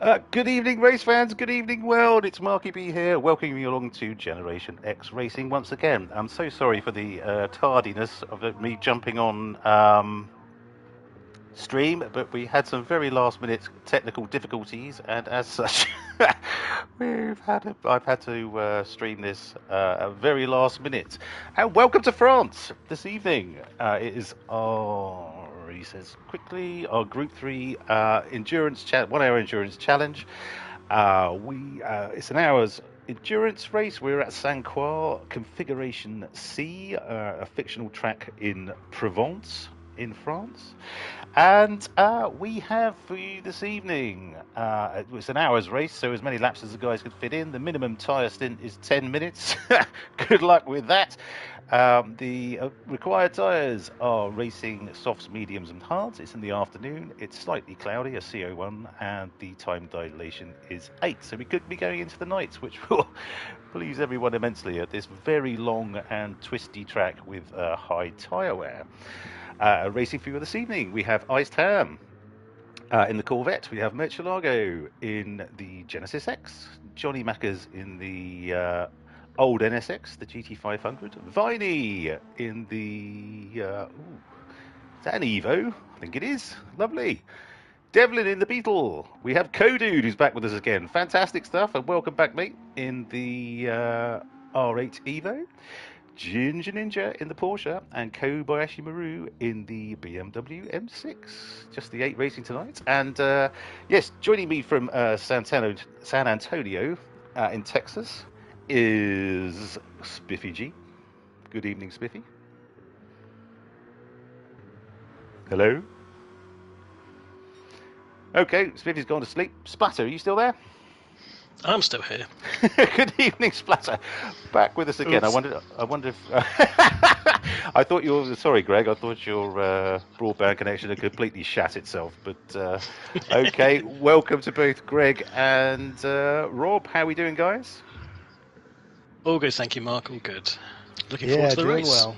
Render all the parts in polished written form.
Good evening, race fans. Good evening, world. It's Marky B here, welcoming you along to Generation X Racing once again. I'm so sorry for the tardiness of me jumping on stream, but we had some very last-minute technical difficulties, and as such, I've had to stream this at very last minute. And welcome to France this evening. It is our, he says quickly, our Group 3 endurance 1 hour endurance challenge. It's an hour's endurance race. We're at Saint-Croix Configuration C, a fictional track in Provence in France. And we have for you this evening, it's an hour's race, so as many laps as the guys could fit in. The minimum tyre stint is 10 minutes. Good luck with that. The required tyres are racing softs, mediums, and hards. It's in the afternoon. It's slightly cloudy, a CO1, and the time dilation is 8. So we could be going into the night, which will please everyone immensely at this very long and twisty track with high tyre wear. Racing for you this evening, we have Iced Ham in the Corvette. We have Murcielago in the Genesis X. Johnny Mackers in the old NSX, the GT500. Viney in the... is that an Evo? I think it is. Lovely. Devlin in the Beetle. We have Kodude who's back with us again. Fantastic stuff, and welcome back, mate, in the R8 Evo. Ginger Ninja in the Porsche, and Kobayashi Maru in the BMW M6. Just the 8 racing tonight. And yes, joining me from San Antonio in Texas is Spiffy G. Good evening, Spiffy. Hello. Okay, Spiffy's gone to sleep. Splatter, are you still there? I'm still here. Good evening, Splatter. Back with us again. Oops. I wonder if I thought sorry, Greg. I thought your broadband connection had completely shat itself. But okay, welcome to both Greg and Rob. How are we doing, guys? All good, thank you, Mark. All good. Looking forward to the doing race. well.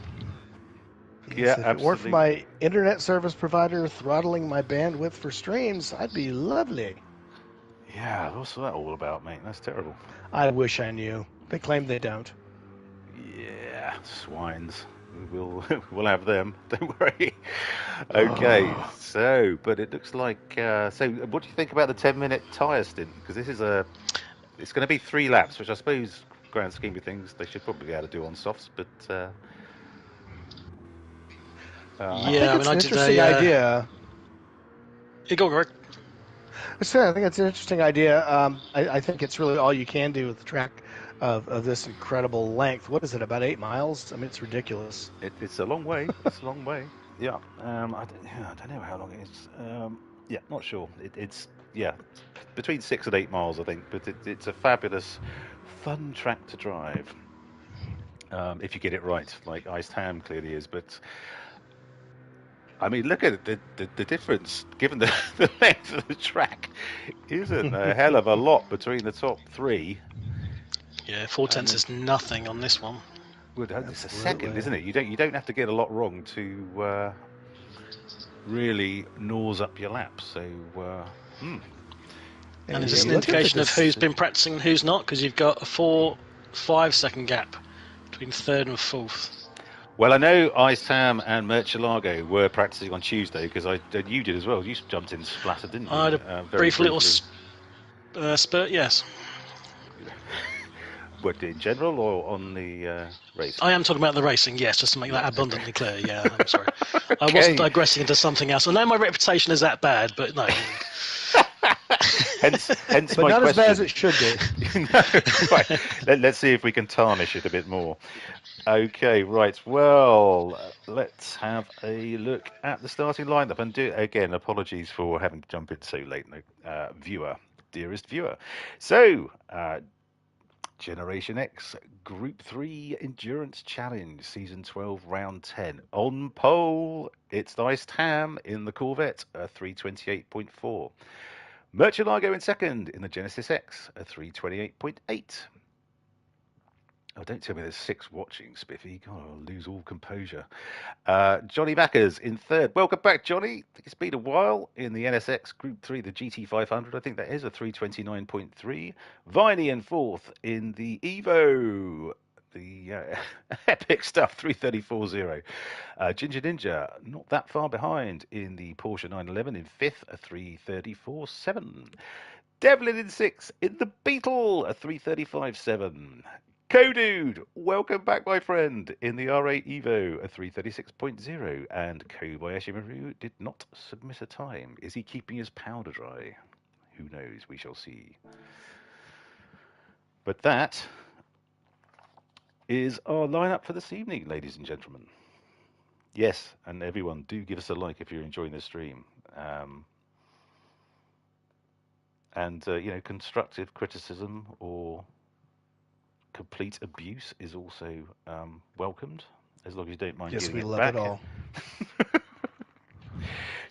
Yeah, Yes, if it weren't for absolutely. my internet service provider throttling my bandwidth for streams, I'd be lovely. Yeah, what's that all about, mate? That's terrible. I wish I knew. They claim they don't. Yeah, swines. We'll have them. Don't worry. Okay, so but it looks like so. What do you think about the 10-minute tyre stint? Because it's going to be 3 laps, which I suppose, grand scheme of things, they should probably be able to do on softs. But I Yeah, think I it's mean, an I did interesting idea. Go, Greg. I think it's an interesting idea. I think it's really all you can do with the track of this incredible length. What is it, about 8 miles? I mean, it's ridiculous. it's a long way. It's a long way. Yeah. I don't know how long it is. Yeah, not sure. It's yeah, between 6 and 8 miles, I think. But it's a fabulous, fun track to drive. If you get it right, like Iced Ham clearly is. But I mean, look at it, the difference, given the length of the track, isn't a hell of a lot between the top 3. Yeah, 4/10 mean, is nothing on this one. Well, it's a second, Absolutely. isn't it? You don't have to get a lot wrong to really gnaws up your laps. So, And is Yeah, this an looking for indication of this- who's been practicing and who's not? Because you've got a 4-5 second gap between third and fourth. well, I know Iced Ham and Murcielago were practicing on Tuesday because you did as well. You jumped in Splatter, didn't you? I had a Very brief little briefly. spurt, yes. What, in general or on the race? I am talking about the racing, yes, just to make that abundantly clear. Yeah, I'm sorry. I Okay. wasn't digressing into something else. I know my reputation is that bad, but no. Hence But my not question. as bad as it should be. No, right. Let's see if we can tarnish it a bit more. Okay, right. Well, let's have a look at the starting lineup. And again, apologies for having to jump in so late, dearest viewer. So, Generation X Group 3 Endurance Challenge, Season 12, Round 10. On pole, it's Iced Ham in the Corvette, a 328.4. Murcielago in second in the Genesis X, a 328.8. Oh, don't tell me there's 6 watching, Spiffy. God, I'll lose all composure. Johnny Mackers in third. Welcome back, Johnny. It's been a while in the NSX Group 3, the GT500. I think that is a 329.3. Viney in fourth in the Evo, the epic stuff, 334.0. Ginger Ninja, not that far behind in the Porsche 911 in fifth, a 334.7. Devlin in sixth in the Beetle, a 335.7. Kodude, welcome back, my friend, in the R8 Evo, a 336.0. And Kobayashi Maru did not submit a time. Is he keeping his powder dry? Who knows? We shall see. But that is our lineup for this evening, ladies and gentlemen. Yes, and everyone, do give us a like if you're enjoying the stream. And constructive criticism or complete abuse is also welcomed, as long as you don't mind Yes, giving we it love back. it all.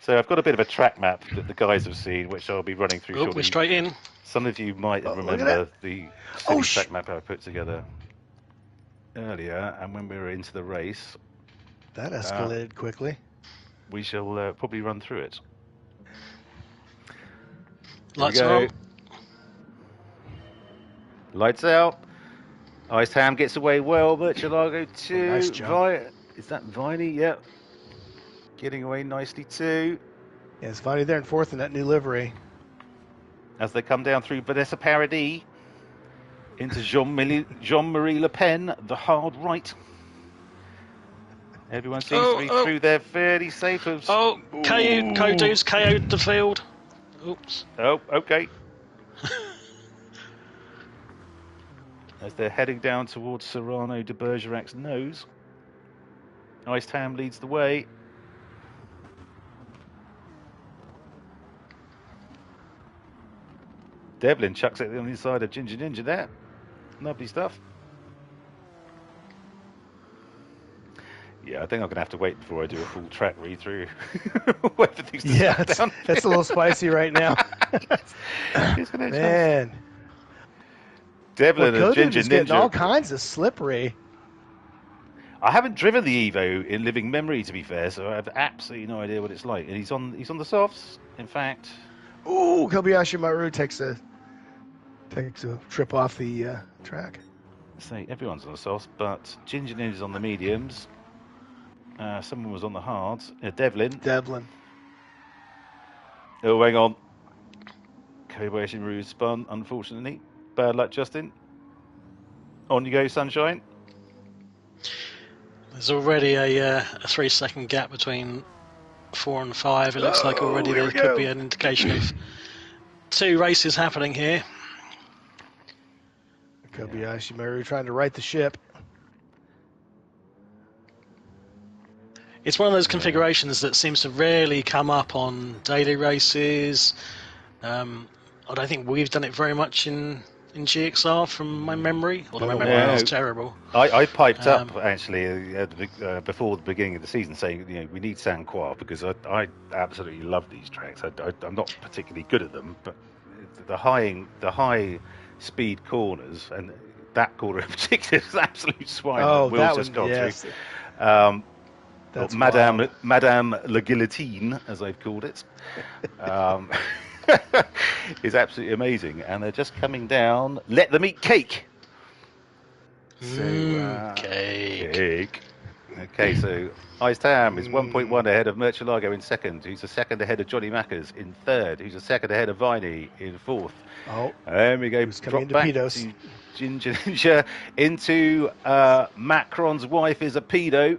So I've got a bit of a track map that the guys have seen, which I'll be running through shortly. We're straight in. Some of you might Look at remember the silly Oh, track map I put together earlier, and when we were into the race, That escalated quickly. we shall probably run through it. Here Lights we are go. on. Lights out. Ice Ham gets away well. Murcielago too. Nice jump. Is that Viney? Yep. Getting away nicely too. Yeah, it's Vonnie there in fourth in that new livery. As they come down through Vanessa Paradis into Jean-Marie Le Pen, the hard right. Everyone seems to be through there fairly safe. Kodu's KO'd the field. Oops. Oh, okay. As they're heading down towards Serrano de Bergerac's nose, Ice Tam leads the way. Devlin chucks it on the inside of Ginger Ninja there. Lovely stuff. Yeah, I think I'm going to have to wait before I do a full track read through. Yeah, it's a little spicy right now. Man. Devlin and Ginger is getting Ninja. all kinds of slippery. I haven't driven the Evo in living memory, to be fair, so I have absolutely no idea what it's like. And he's on the softs, in fact. Ooh, Kobayashi Maru takes a trip off the track. So everyone's on the softs, but Ginger Ninja's on the mediums. Someone was on the hards. Devlin. Oh, hang on. Kobayashi Maru spun, unfortunately. Bad luck, Justin. On you go, Sunshine. There's already a 3-second gap between 4 and 5. It looks like already there could be an indication of 2 races happening here. Kobayashi Maru trying to right the ship. It's one of those configurations that seems to rarely come up on daily races. I don't think we've done it very much in GXR from my memory, although my memory is terrible. I piped up actually before the beginning of the season saying we need San Qua because I absolutely love these tracks. I'm not particularly good at them, but the high speed corners and that corner in particular is absolute swine. Oh, Will's that just one, gone yes. through. That's Madame La Guillotine, as I've called it. Is absolutely amazing, and they're just coming down. Let them eat cake. Cake. Okay, so Ice Tam is 1.1 ahead of Murcielago in second, who's a second ahead of Johnny Mackers in third, who's a second ahead of Viney in fourth. Oh, and we go drop back to Ginger Ninja into Macron's wife is a pedo.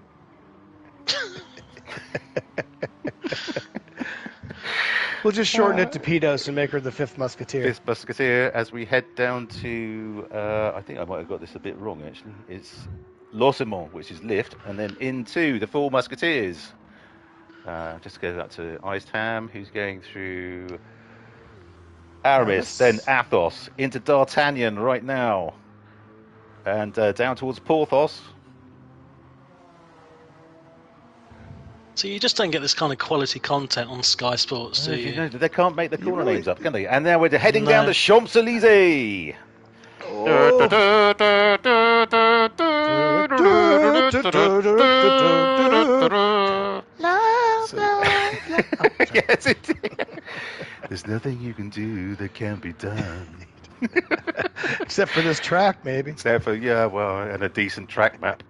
We'll just shorten it to pedos and make her the fifth musketeer. Fifth musketeer as we head down to, I think I might have got this a bit wrong actually. It's L'Ossemont, which is lift, and then into the four musketeers. Just to go up to Ice Tam, who's going through Aramis, then Athos, into D'Artagnan right now, and down towards Porthos. So you just don't get this kind of quality content on Sky Sports, do you? They can't make the corner names up, can they? And now we're heading down the Champs-Élysées. Yes, there's nothing you can do that can't be done. Except for this track, maybe. Except for, and a decent track map.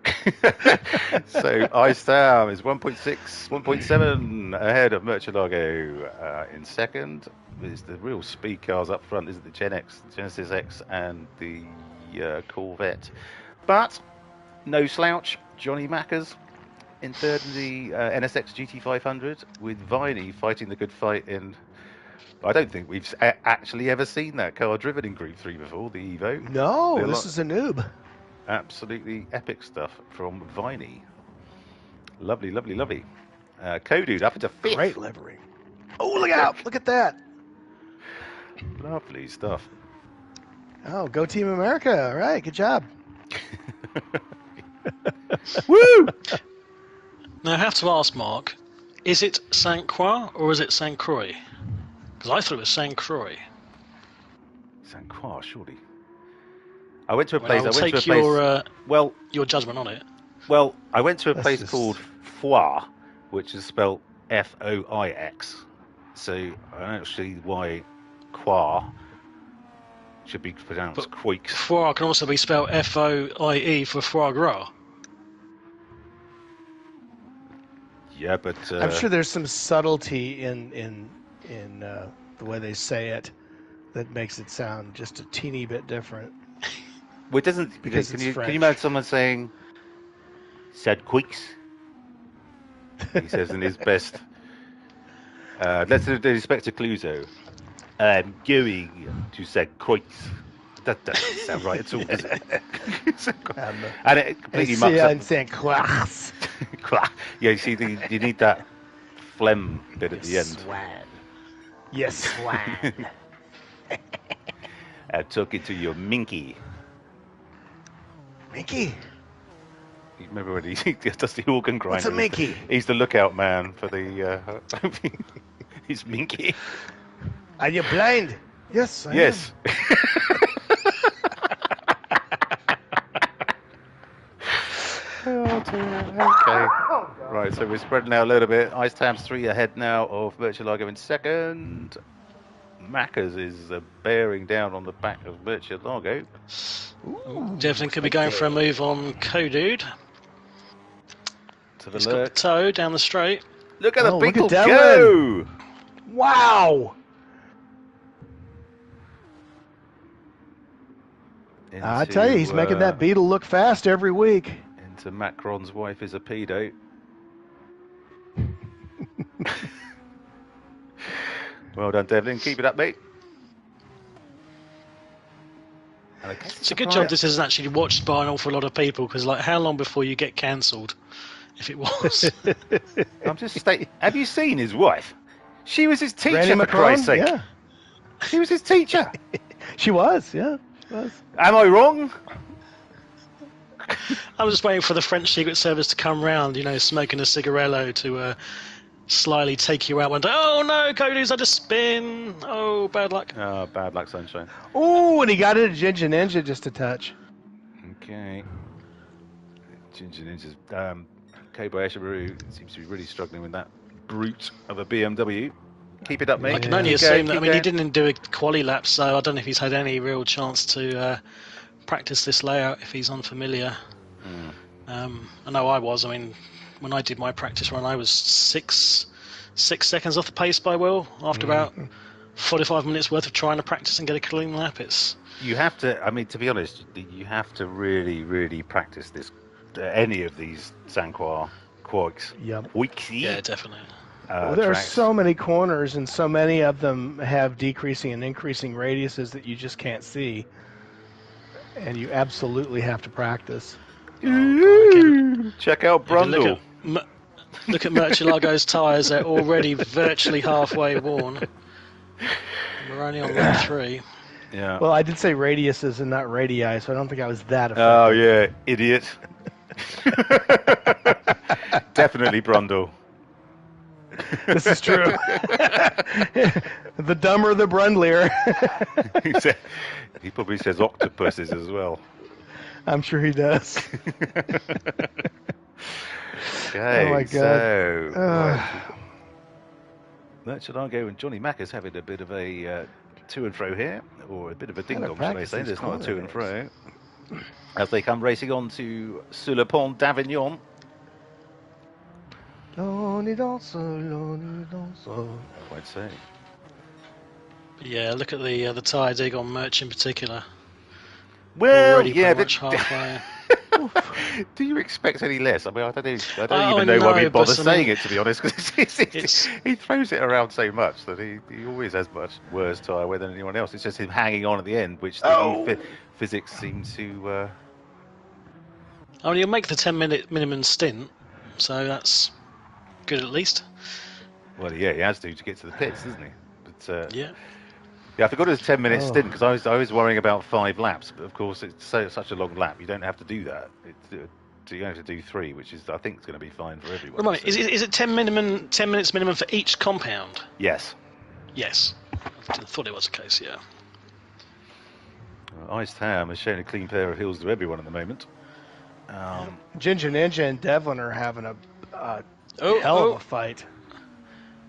So Icetown is 1.6, 1.7 ahead of Murcielago. In second is the real speed cars up front, is it? The GenX, Genesis X, and the Corvette. But no slouch, Johnny Mackers in third in the NSX GT500, with Viney fighting the good fight in. I don't think we've actually ever seen that car driven in Group 3 before, the Evo. No, this is a noob. Absolutely epic stuff from Viney. Lovely, lovely, lovely. Kodude up into fifth. Great livery. Oh, look out! Look at that. Lovely stuff. Oh, go Team America. All right, good job. Woo! Now I have to ask, Mark, is it Saint Croix or is it Saint Croix? Because I thought it was Saint Croix. Saint Croix, surely. I went to a Well, place. I'll I went take to a place. your judgment on it. Well, I went to a That's place just- called Foix, which is spelled Foix. So I don't see why Croix should be pronounced Croix. Foie can also be spelled Foie for foie gras. Yeah, but I'm sure there's some subtlety in the way they say it that makes it sound just a teeny bit different. well, it doesn't. Because Can it's you French. imagine someone saying "said Quicks"? He says in his best. Let's do Inspector Clouseau. I'm going to say Quicks. That doesn't sound right at all, does it? And it completely mucks up. I'm saying quacks. Yeah, you see, you need that phlegm bit at the end. Swan. Yes, swan. I took it to your minky. Mickey. You remember when he does the organ grinder? What's a minky? He's the lookout man for the. He's minky. Are you blind? Yes, I Yes. Oh dear. Okay. Right, so we're spreading out a little bit. Icetam's 3 ahead now of Murcielago in second. Mackers is bearing down on the back of Murcielago. Definitely could be going for a move on Kodude. To the He's got the lurk. toe down the straight. Look at the Oh, look Beetle at go! Wow. I tell you, he's making that Beetle look fast every week. Into Macron's wife is a pedo. Well done, Devlin. Keep it up, mate. And I guess It's a good job this isn't actually watched by an awful lot of people, because like, how long before you get cancelled? If it was. I'm just stating. Have you seen his wife? She was his teacher, Granny for Macron? Christ's sake. Yeah. She was his teacher. She was, yeah. She was. Am I wrong? I'm just waiting for the French Secret Service to come round, you know, smoking a cigarello to slyly take you out one day. Oh no, Cody's had a spin. Oh, bad luck. Oh, bad luck, sunshine. Ooh, and he got into Ginger Ninja just a touch. Okay. Ginger Ninja's Kobayashi Maru seems to be really struggling with that brute of a BMW. Keep it up, mate. I can Yeah. only Keep assume going, that. I keep mean, he going. didn't do a quali lap, so I don't know if he's had any real chance to practice this layout if he's unfamiliar. I know I was. I mean, when I did my practice run, I was six seconds off the pace by Will after about 45 minutes worth of trying to practice and get a clean lap. It's You have to, I mean, to be honest, you have to really, really practice this, any of these Sanquois quoiks. Yep. yeah, definitely. Well, there are tracks. so many corners, and so many of them have decreasing and increasing radiuses that you just can't see. And you absolutely have to practice. Check out Brundle. Look at Murcielago's tyres; they're already virtually halfway worn. We're only on lap 3. Yeah. Well, I did say radiuses and not radii, so I don't think I was that effective. Oh yeah, idiot. Definitely Brundle. This is true. The dumber the Brundlier. He probably says octopuses as well. I'm sure he does. Okay, Oh my God. so right, Merchant Argo and Johnny Mack is having a bit of a to and fro here, or a bit of a ding dong, should I say? There's not a to and fro. As they come racing on to Sur le Pont d'Avignon. Lonely Donso. I'd say. Yeah, look at the tyre dig on Merch in particular. Well, Already yeah, pretty much halfway. Do you expect any less? I mean, I don't Oh, even know why we bother but, I saying mean, it, to be honest, because he throws it around so much that he always has much worse tyre wear than anyone else. It's just him hanging on at the end, which physics seem to. I mean, you'll make the 10-minute minimum stint, so that's good at least. Well, yeah, he has to get to the pits, doesn't he? But yeah. Yeah, I forgot it was 10-minute stint because I was worrying about 5 laps. But of course, it's such a long lap. You don't have to do that. So you have to do 3, which is I think it's going to be fine for everyone. Right, so. Is it 10 minutes minimum for each compound? Yes. Yes. I thought it was the case. Yeah. Iced Ham has shown a clean pair of heels to everyone at the moment. Ginger Ninja and Devlin are having a hell of a fight.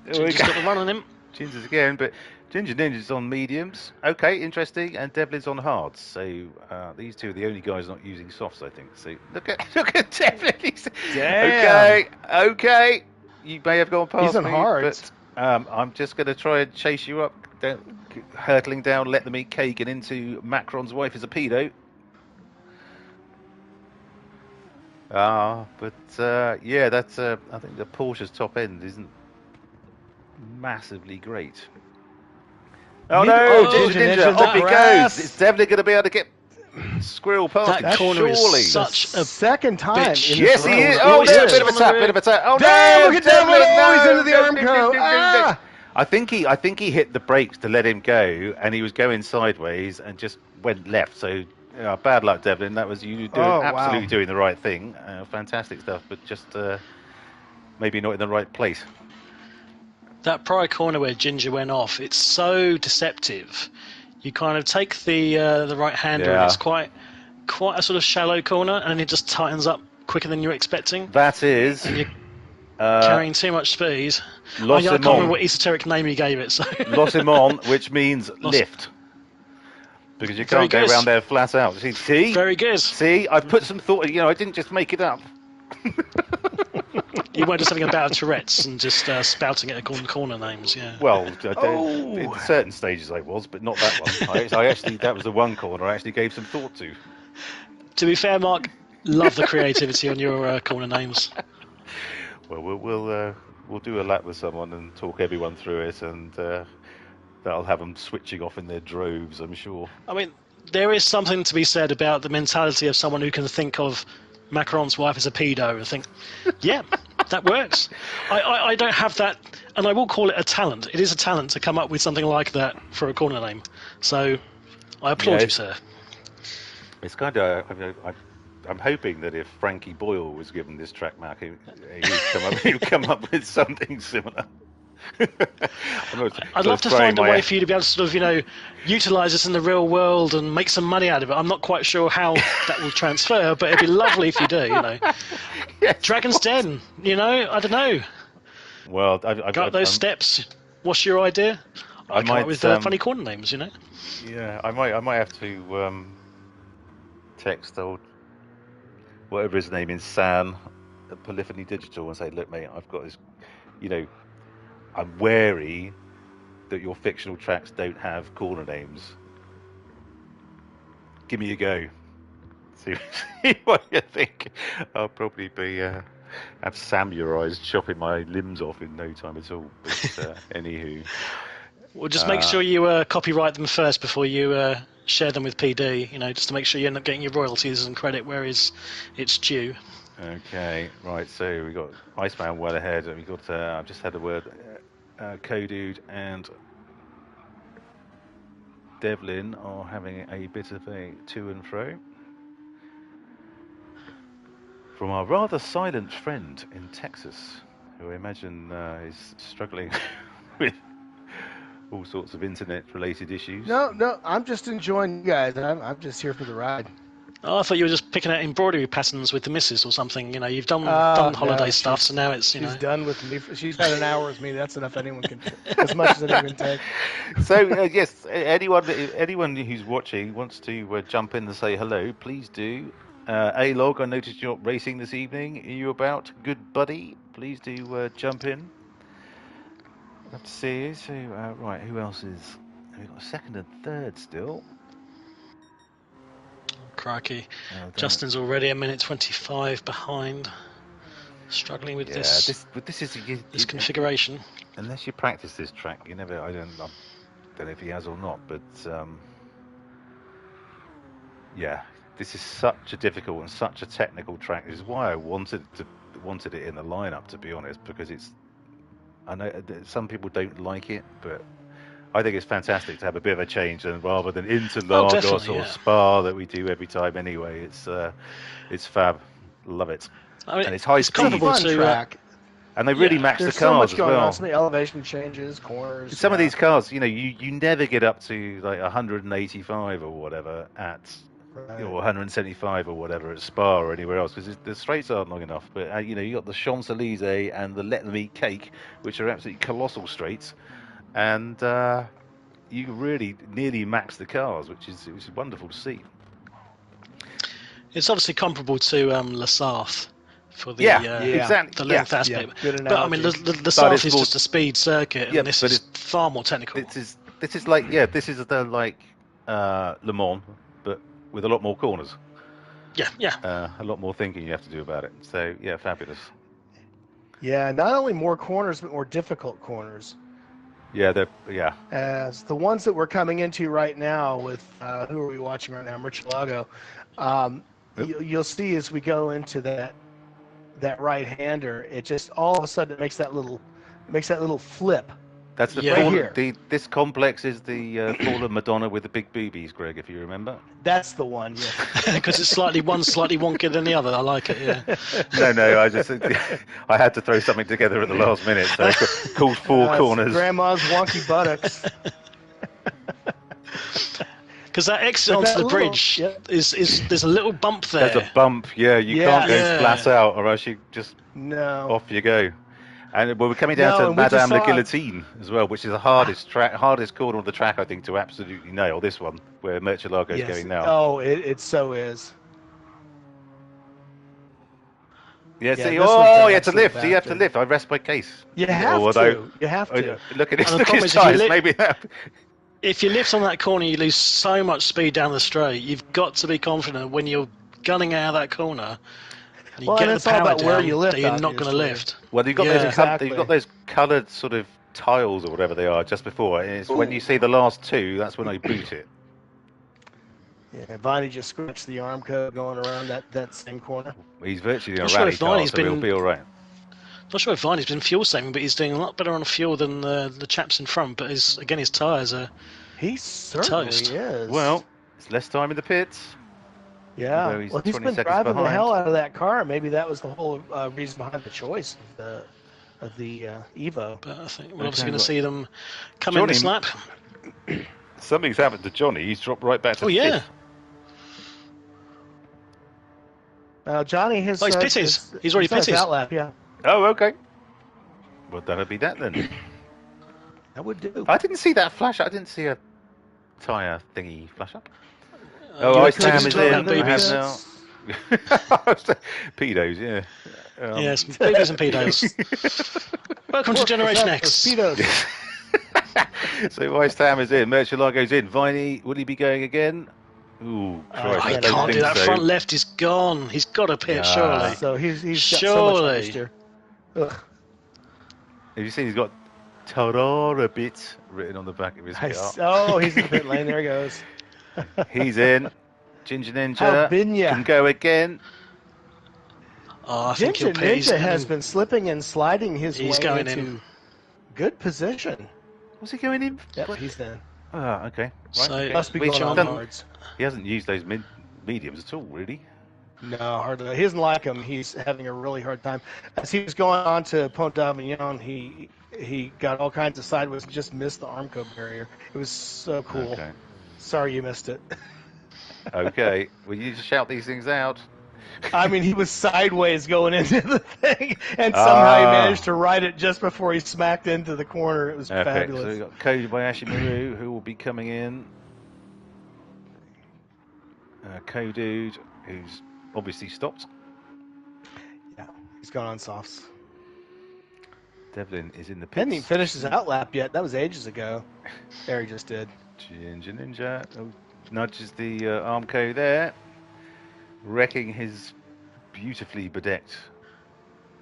Ginger's got the run on him. Ginger's again, but Ginger Ninja's on mediums. Okay, interesting. And Devlin's on hards. So these two are the only guys not using softs, I think. So look at Devlin. Damn. Okay. You may have gone past He's on me, hards. but I'm just going to try and chase you up, hurtling down, let them eat cake, and into Macron's wife is a pedo. Yeah, that's. I think the Porsche's top end isn't massively great. Oh no, Ginger Ninja, off he goes. Is Devlin going to be able to get squirrel past that him? corner Surely. is such a second time. Yes, he is. Oh, yeah, bit of a tap. Oh no, no, look at Devlin. No, he's into the Armco. I think he hit the brakes to let him go, and he was going sideways and just went left. So bad luck, Devlin. That was you absolutely doing the right thing. Fantastic stuff, but just maybe not in the right place. That prior corner where Ginger went off, it's so deceptive. You kind of take the right hander, and it's quite a sort of shallow corner, and it just tightens up quicker than you're expecting. That is. And you're carrying too much speed. I can't remember what esoteric name he gave it. So L'Ossimon, which means lift. Because you can't go around there flat out. See? Very good. See? I put some thought, I didn't just make it up. You weren't just having a bout of Tourette's and just spouting at corner names, yeah. Well, in certain stages I was, but not that one. I actually, that was the one corner I actually gave some thought to. To be fair, Mark, love the creativity on your corner names. Well, we'll do a lap with someone and talk everyone through it, and that'll have them switching off in their droves, I'm sure. I mean, there is something to be said about the mentality of someone who can think of Macron's wife as a pedo and think, yeah, that works. I don't have that, and I will call it a talent. It is a talent to come up with something like that for a corner name. So I applaud you, sir. It's kind of, I'm hoping that if Frankie Boyle was given this track mark, he'd come up with something similar. I'd love to find a way for you to be able to sort of, utilise this in the real world and make some money out of it. I'm not quite sure how that will transfer, but it'd be lovely if you do, Yes, Dragon's Den, I don't know. Well, Go up those steps. What's your idea? I come up with funny corner names, Yeah, I might have to text old whatever his name is, San, Polyphony Digital, and say, look, mate, I've got this, I'm wary that your fictional tracks don't have corner names. Give me a go. See what you think. I'll probably be have samurais chopping my limbs off in no time at all. But anywhu. Well, just make sure you copyright them first before you share them with PD, just to make sure you end up getting your royalties and credit where it's due. Okay, right, so we got Iceman well ahead, and we got, I've just had a word, Kodude and Devlin are having a bit of a to and fro. From our rather silent friend in Texas, who I imagine is struggling with all sorts of internet-related issues. No, I'm just enjoying you guys. I'm just here for the ride. Oh, I thought you were just picking out embroidery patterns with the missus or something. You know, you've done holiday No, stuff, so now it's she's done with me. She's had an hour with me. That's enough. Anyone can, as much as anyone can take. So yes, anyone who's watching wants to jump in and say hello, please do. A-Log, I noticed you're not racing this evening. Are you about, good buddy? Please do jump in. Love to see you. So right, who else is? We've got second and third still. Crikey. Justin's already a minute 25 behind. Struggling with this configuration. Unless you practice this track, you never. I don't know if he has or not, but yeah, this is such a difficult and such a technical track. This is why I wanted it in the lineup, to be honest, because I know some people don't like it, but I think it's fantastic to have a bit of a change, and rather than Interlagos or Spa that we do every time anyway. It's fab. Love it. I mean, and it's high speed. It's a fun track. And they really match the cars so much as going well. On, so many elevation changes, corners. Some of these cars, you never get up to like 185 or whatever at, or 175 or whatever at Spa or anywhere else, because the straights aren't long enough. But you got the Champs-Élysées and the Let Them Eat Cake, which are absolutely colossal straights, and you really nearly max the cars, which is wonderful to see. It's obviously comparable to Le Sarthe for the exactly. the length aspect. But I mean, the Sarthe is just a speed circuit, and this is far more technical. This is like the Le Mans, but with a lot more corners. Yeah. A lot more thinking you have to do about it. So yeah, fabulous. Yeah, not only more corners, but more difficult corners. As the ones that we're coming into right now with who are we watching right now? Murcielago. You'll see as we go into that right-hander, it just all of a sudden makes that little flip. That's the right here. This complex is the fallen Madonna with the big boobies, Greg, if you remember. That's the one, yeah. Because it's slightly wonkier than the other. I like it, yeah. No, I had to throw something together at the last minute, so I called four corners. Grandma's wonky buttocks. Because that exit onto the bridge is there's a little bump there. There's a bump, yeah. You can't go flat out, or else you just off you go. And we're coming down to Madame la Guillotine as well, which is the hardest corner of the track, I think, to absolutely nail. This one, where Murcielago is going now. Oh, it so is. Yeah, see, you have to lift. You have to lift. I rest my case. You have to. You have to. Look at his tyres. Maybe that. If you lift on that corner, you lose so much speed down the straight. You've got to be confident when you're gunning out of that corner. And you get the power down, where you lift, that you're not going to lift. Well, you've got those coloured sort of tiles or whatever they are just before. And it's when you see the last two, that's when I boot it. Yeah, Viney just scratched the arm code going around that same corner. He's virtually in a rally car, so he'll be all right. Not sure if Viney's been fuel saving, but he's doing a lot better on fuel than the chaps in front. But his tyres are toast. Is. Well, it's less time in the pits. Yeah, he's been driving the hell out of that car. Maybe that was the whole reason behind the choice of the Evo. But I think we're obviously going to see them come in this lap. Something's happened to Johnny. He's dropped right back to fifth. Johnny has. He's pitted. He's already pitted. Out lap, yeah. Oh, okay. Well, that'll be that then. That would do. I didn't see that flash. I didn't see a tyre thingy flash up. Ice Tam is in. Pedos, yeah. Yes, babies and pedos. Welcome to Generation X. Pedos. So Ice Tam is in. Murcielago's in. Viney, will he be going again? Ooh, Christ, I can't do that. Front left is gone. He's got to pit, surely. So he's got surely. So much Have you seen he's got Tarara bit written on the back of his car? Oh, he's in the pit lane. There he goes. He's in. Ginger Ninja can go again. Oh, I think Ginger Ninja has been slipping and sliding his way into good position. Was he going in? Yep, he's in. Ah, okay. Right, So okay. Must be going on yards. He hasn't used those mediums at all, really. No, hardly. He doesn't like him. He's having a really hard time. As he was going on to Pont d'Avignon, he got all kinds of sideways and just missed the Armco barrier. It was so cool. Okay. Sorry you missed it. Okay. Well, you just shout these things out. I mean, he was sideways going into the thing, and somehow he managed to ride it just before he smacked into the corner. It was fabulous. So we've got Kobayashi Maru, who will be coming in. Kodude, who's obviously stopped. Yeah, he's gone on softs. Devlin is in the pits. Hadn't even finished his outlap yet. That was ages ago. There he just did. Ginger Ninja nudges the Armco there, wrecking his beautifully bedecked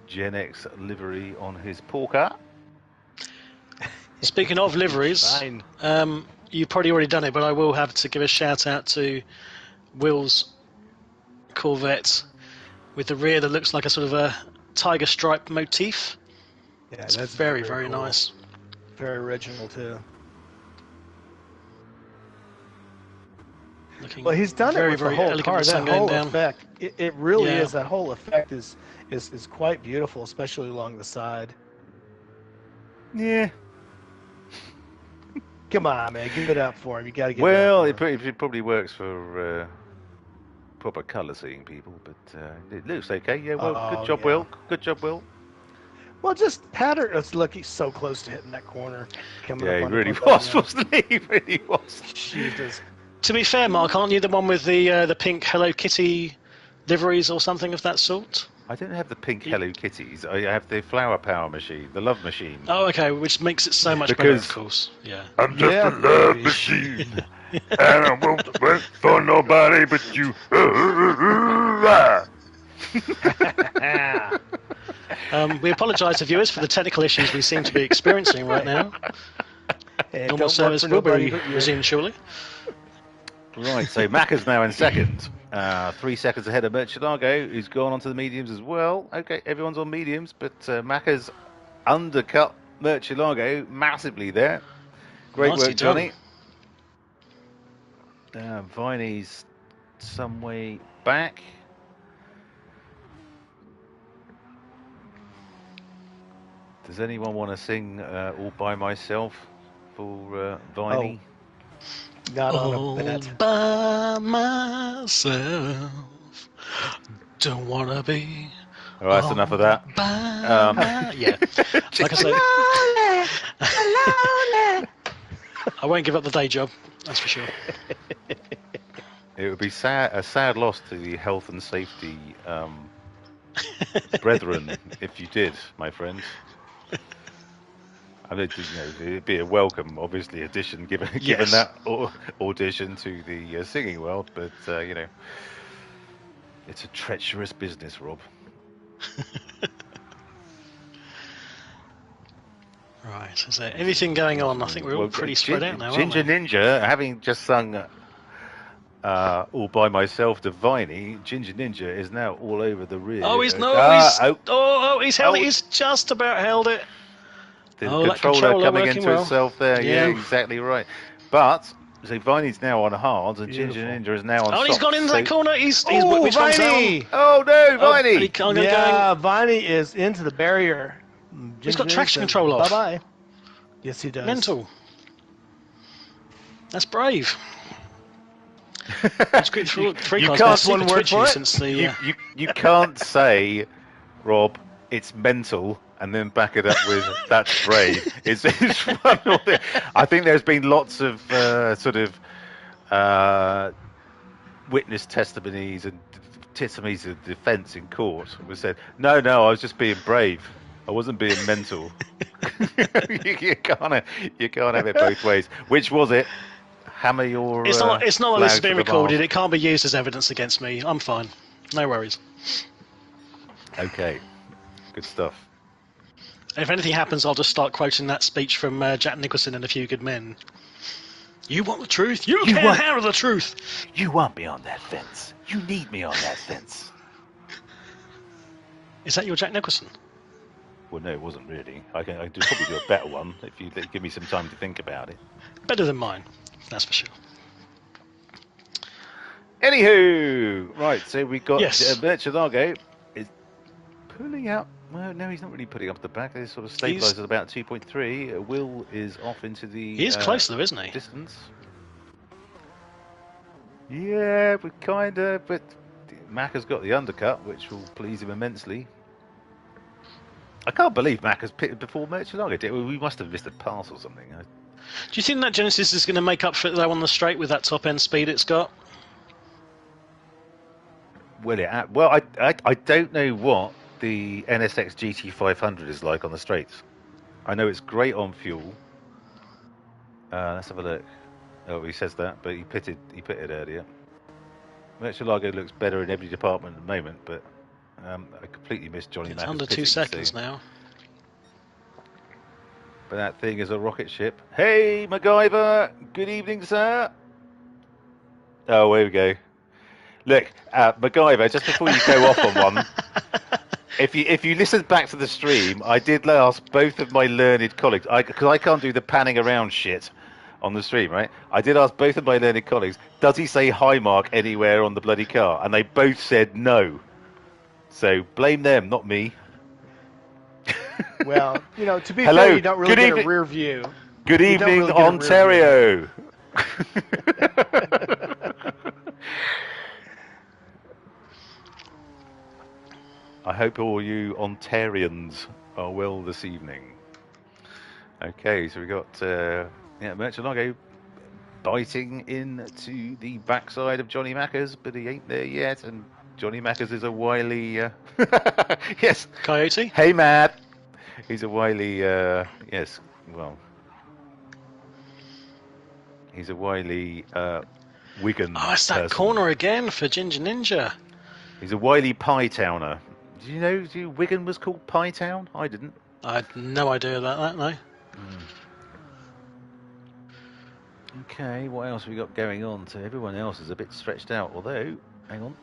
GenX livery on his Porker. Speaking of liveries, you've probably already done it, but I will have to give a shout out to Will's Corvette with the rear that looks like a sort of a tiger stripe motif. Yeah, it's that's very cool. nice. Very original too. Well, he's done it with the whole car. That whole effect, it really is. That whole effect is quite beautiful, especially along the side. Yeah. Come on, man, give it up for him. You got to give it up. Well, it probably works for proper colour seeing people, but it looks okay. Yeah, well, good job, Will. Good job, Will. Well, just pattern. Look, he's so close to hitting that corner. He really was, wasn't he? He really was. Jesus. To be fair, Mark, aren't you the one with the pink Hello Kitty liveries or something of that sort? I don't have the pink Hello Kitties. I have the Flower Power machine, the Love Machine. Oh, okay, which makes it so much better, of course. Yeah. I'm just a love machine, and I won't work for nobody but you. We apologise to viewers for the technical issues we seem to be experiencing right now. Normal service will be resumed shortly. Right, so Macca's now in second. 3 seconds ahead of Murcielago, who's gone onto the mediums as well. Okay, everyone's on mediums, but Macca's undercut Murcielago massively there. Great work, Johnny. Viney's some way back. Does anyone want to sing All By Myself for Viney? Oh. Not on a bet. By myself, don't wanna be. All right, that's enough of that. Yeah, like I say, I won't give up the day job. That's for sure. It would be a sad loss to the health and safety brethren if you did, my friend. I mean, it'd be a welcome, obviously, addition given that audition to the singing world, but it's a treacherous business, Rob. Right, is there anything going on? I think we're all pretty spread out now, Ginger aren't we? Ninja, having just sung All By Myself to Viney, Ginger Ninja is now all over the rear. He's held it. He's just about held it. The controller coming into himself there. Yeah, exactly right. But so Viney's now on hards, and Ginger Ninja is now on. He's gone into that corner. He's which Viney! Oh no, Viney! Viney is into the barrier. He's got traction control off. Bye bye. Yes, he does. Mental. That's brave. It's great for three you cars. can't one word for it. Since the, you can't say, Rob, it's mental, and then back it up with that's brave. It's one or the, I think there's been lots of witness testimonies and testimonies of defence in court. We said, no, I was just being brave. I wasn't being mental. you can't have it both ways. Which was it? Hammer your. It's not that this has been recorded. It can't be used as evidence against me. I'm fine. No worries. Okay. Good stuff. If anything happens, I'll just start quoting that speech from Jack Nicholson in A Few Good Men. You want the truth? You can't handle the truth. You want me on that fence. You need me on that fence. Is that your Jack Nicholson? Well, no, it wasn't really. I could probably do a better one if you give me some time to think about it. Better than mine, that's for sure. Anywho, right, so we got Yes. Merchelago is pulling out. Well, no, he's not really putting up the back. They sort of stabilised at about 2.3. Will is off into the He is close though, isn't he? distance. Yeah, we kind of, but Mac has got the undercut, which will please him immensely. I can't believe Mac has pitted before Merchelago. We must have missed a pass or something. Do you think that Genesis is going to make up for it though on the straight with that top end speed it's got? Well, I don't know what the NSX GT500 is like on the straights. I know it's great on fuel. Let's have a look. Oh, he says that, but he pitted earlier. Merchelago looks better in every department at the moment, but I completely missed Johnny Mac. It's under 2 seconds now. But that thing is a rocket ship. Hey, MacGyver! Good evening, sir. Oh, here we go. Look, MacGyver, just before you go off on one, if you listen back to the stream, I did ask both of my learned colleagues, because I can't do the panning around shit on the stream, right? I did ask both of my learned colleagues, does he say hi mark anywhere on the bloody car? And they both said no. So blame them, not me. Well, to be Hello. fair, you don't really Good get evening. a rear view. Good You don't evening, really get a rear Ontario. I hope all you Ontarians are well this evening. Okay, so we got Merchelago biting into the backside of Johnny Mackers, but he ain't there yet, and Johnny Mackers is a wily yes. Coyote? Hey Matt. He's a wily yes, well. He's a wily Wigan. Oh, it's that person. corner again for Ginger Ninja. He's a wily Pie Towner. Do you know Wigan was called Pie Town? I didn't. I had no idea about that, no. Okay, what else have we got going on? So everyone else is a bit stretched out, although, hang on,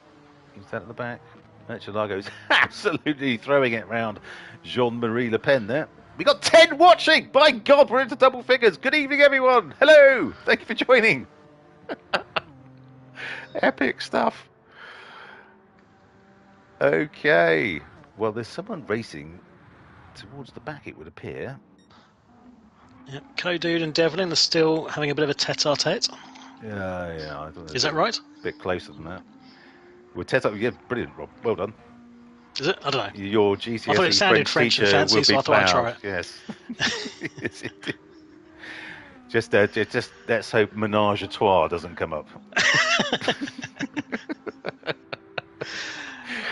who's that at the back? Merchelago's absolutely throwing it round Jean-Marie Le Pen there. We got 10 watching! By God, we're into double figures. Good evening, everyone. Hello. Thank you for joining. Epic stuff. Okay. Well, there's someone racing towards the back, it would appear. Yep, Codude and Devlin are still having a bit of a tete-a-tete. Yeah. I thought Is that right? A bit closer than that. Well, yeah, brilliant, Rob. Well done. Is it? I don't know. Your GCSE I thought it sounded French and fancy, so I thought I'd try it. Yes. Just let's hope Menage a Trois doesn't come up.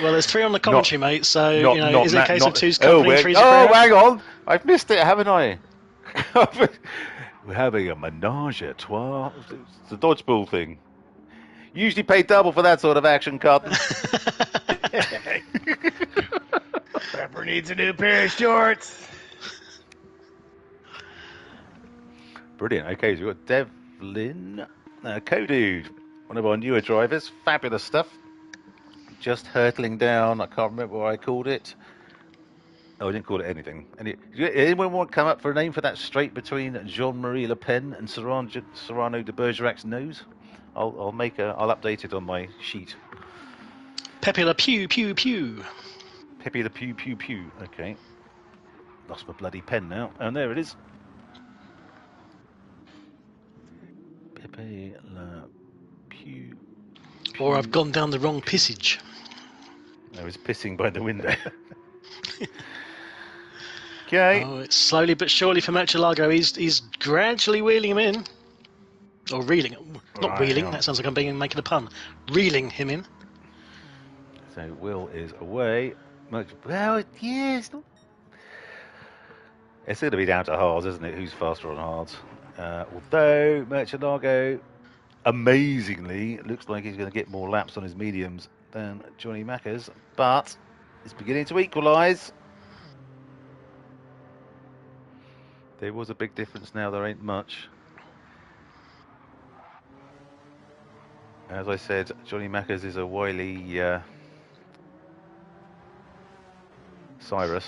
Well, there's 3 on the commentary, mate, so, is it a case of 2's Oh, company, 3's a crowd? hang on. I've missed it, haven't I? We're having a Menage a Trois. It's a dodgeball thing. Usually pay double for that sort of action, Carton. Pepper needs a new pair of shorts. Brilliant. Okay, so we've got Devlin, Codude, one of our newer drivers. Fabulous stuff. Just hurtling down. I can't remember what I called it. Oh, I didn't call it anything. Anyone want to come up for a name for that straight between Jean-Marie Le Pen and Cyrano de Bergerac's nose? I'll update it on my sheet. Pepe Le Pew Pew Pew. Pepe Le Pew Pew Pew. Okay. Lost my bloody pen now. And there it is. Pepe Le Pew. Or I've gone down the wrong passage. I was pissing by the window. Okay. Oh, it's slowly but surely for Merchelago. He's gradually wheeling him in. Or reeling. Not Right, wheeling, yeah. that sounds like I'm making a pun. Reeling him in. So Will is away. Well, yeah, it's not. It's going to be down to hards, isn't it? Who's faster on hards? Although Merchelago, amazingly, looks like he's going to get more laps on his mediums than Johnny Mackers, but it's beginning to equalise. There was a big difference, now there ain't much. As I said, Johnny Mackers is a wily Cyrus.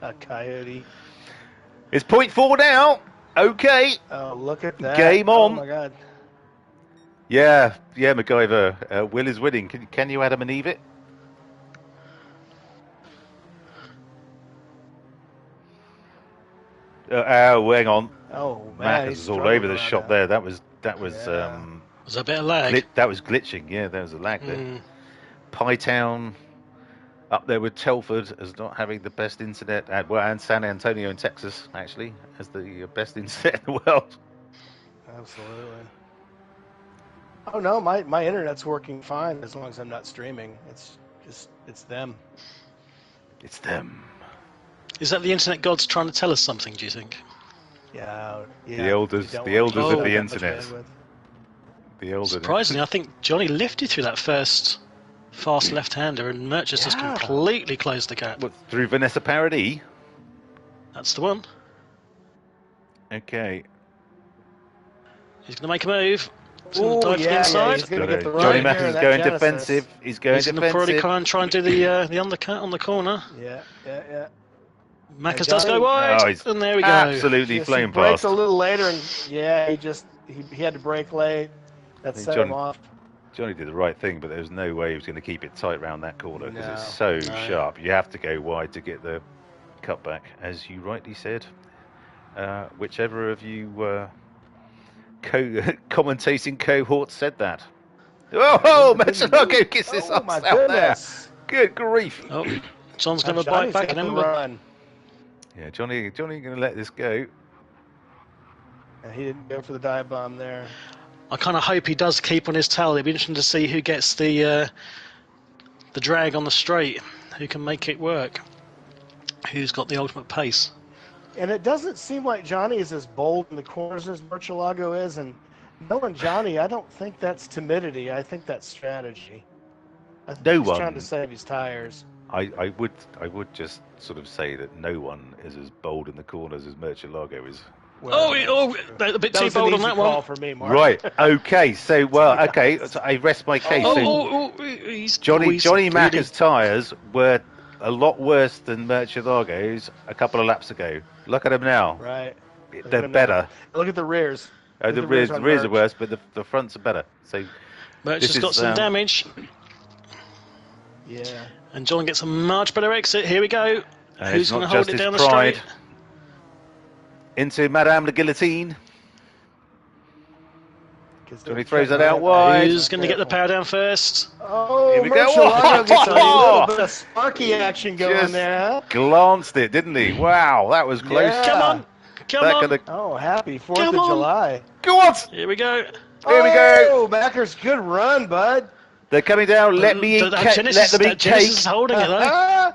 A coyote. It's 0.4 now. Okay, Oh, look at that. Game Oh on. my God. yeah, MacGyver. Will is winning. Can you Adam and Eve it? Hang on. Oh man, Marcus he's was all over the struggling shop around there. That was Yeah. Was there a bit of lag? that was glitching. Yeah, there was a lag there. Mm. Pie Town up there with Telford as not having the best internet, and San Antonio in Texas actually has the best internet in the world. Absolutely. Oh no, my internet's working fine as long as I'm not streaming. It's them. It's them. Is that the internet gods trying to tell us something, do you think? Yeah. The elders you don't of wanna the use that much internet. bandwidth. The older. Surprisingly, I think Johnny lifted through that first fast left-hander and Merch has just Yeah. completely closed the gap. What, through Vanessa Paradis? That's the one. Okay. He's going to make a move. He's going Ooh, to dive to the yeah, inside. he's going to get the Johnny right here Mack in is that going Genesis. defensive. He's going He's going to probably defensive. try and do the undercut on the corner. Yeah. Macas Hey, does go Johnny. wide, Oh, he's and there we go. absolutely Just, he flown breaks past. a little later, and yeah, he had to break late. That Hey, set John- him off. Johnny did the right thing, but there was no way he was going to keep it tight round that corner because it's so No. sharp. You have to go wide to get the cutback, as you rightly said. Whichever of you commentating cohorts said that. Oh, Metalago gets this Oh up my out there. goodness! Good grief. Oh, John's going Now to bite Johnny's back got and the then. run. Yeah, Johnny going to let this go. And he didn't go for the dive bomb there. I kind of hope he does keep on his tail. It'd be interesting to see who gets the drag on the straight, who can make it work, who's got the ultimate pace. And it doesn't seem like Johnny is as bold in the corners as Murcielago is. And knowing Johnny, I don't think that's timidity. I think that's strategy. I think No he's one. trying to save his tires. I would just sort of say that no one is as bold in the corners as Murcielago is. Well, A bit that too was an bold on easy that call one. for me, Mark. Right. Okay. So so I rest my case. So He's Johnny Macca's bleeding. tyres were a lot worse than Murcielago's a couple of laps ago. Look at them now. Right. They're better. Look at the rears. The Look at rears on are Merch. worse, but the fronts are better. So Merch This has got is, some damage, Yeah. and John gets a much better exit. Here we go. and Who's it's going to not hold just it his down the pride. straight? Into Madame la Guillotine. 'Cause Johnny they're throws that trying out to- wide. Who's going to get the power down first? Oh, Here we go. Murcielago gets a Oh! little bit of sparky action going Just there, huh? glanced it, didn't he? Wow, that was close. Yeah. Come on, come That on. could have. Oh, happy 4th Come of on. July. Go on! Here we go. Here we go. Oh, Macker's good run, bud. They're coming down. Let me eat cake. Let them eat Genesis cake. is holding it though. Ah,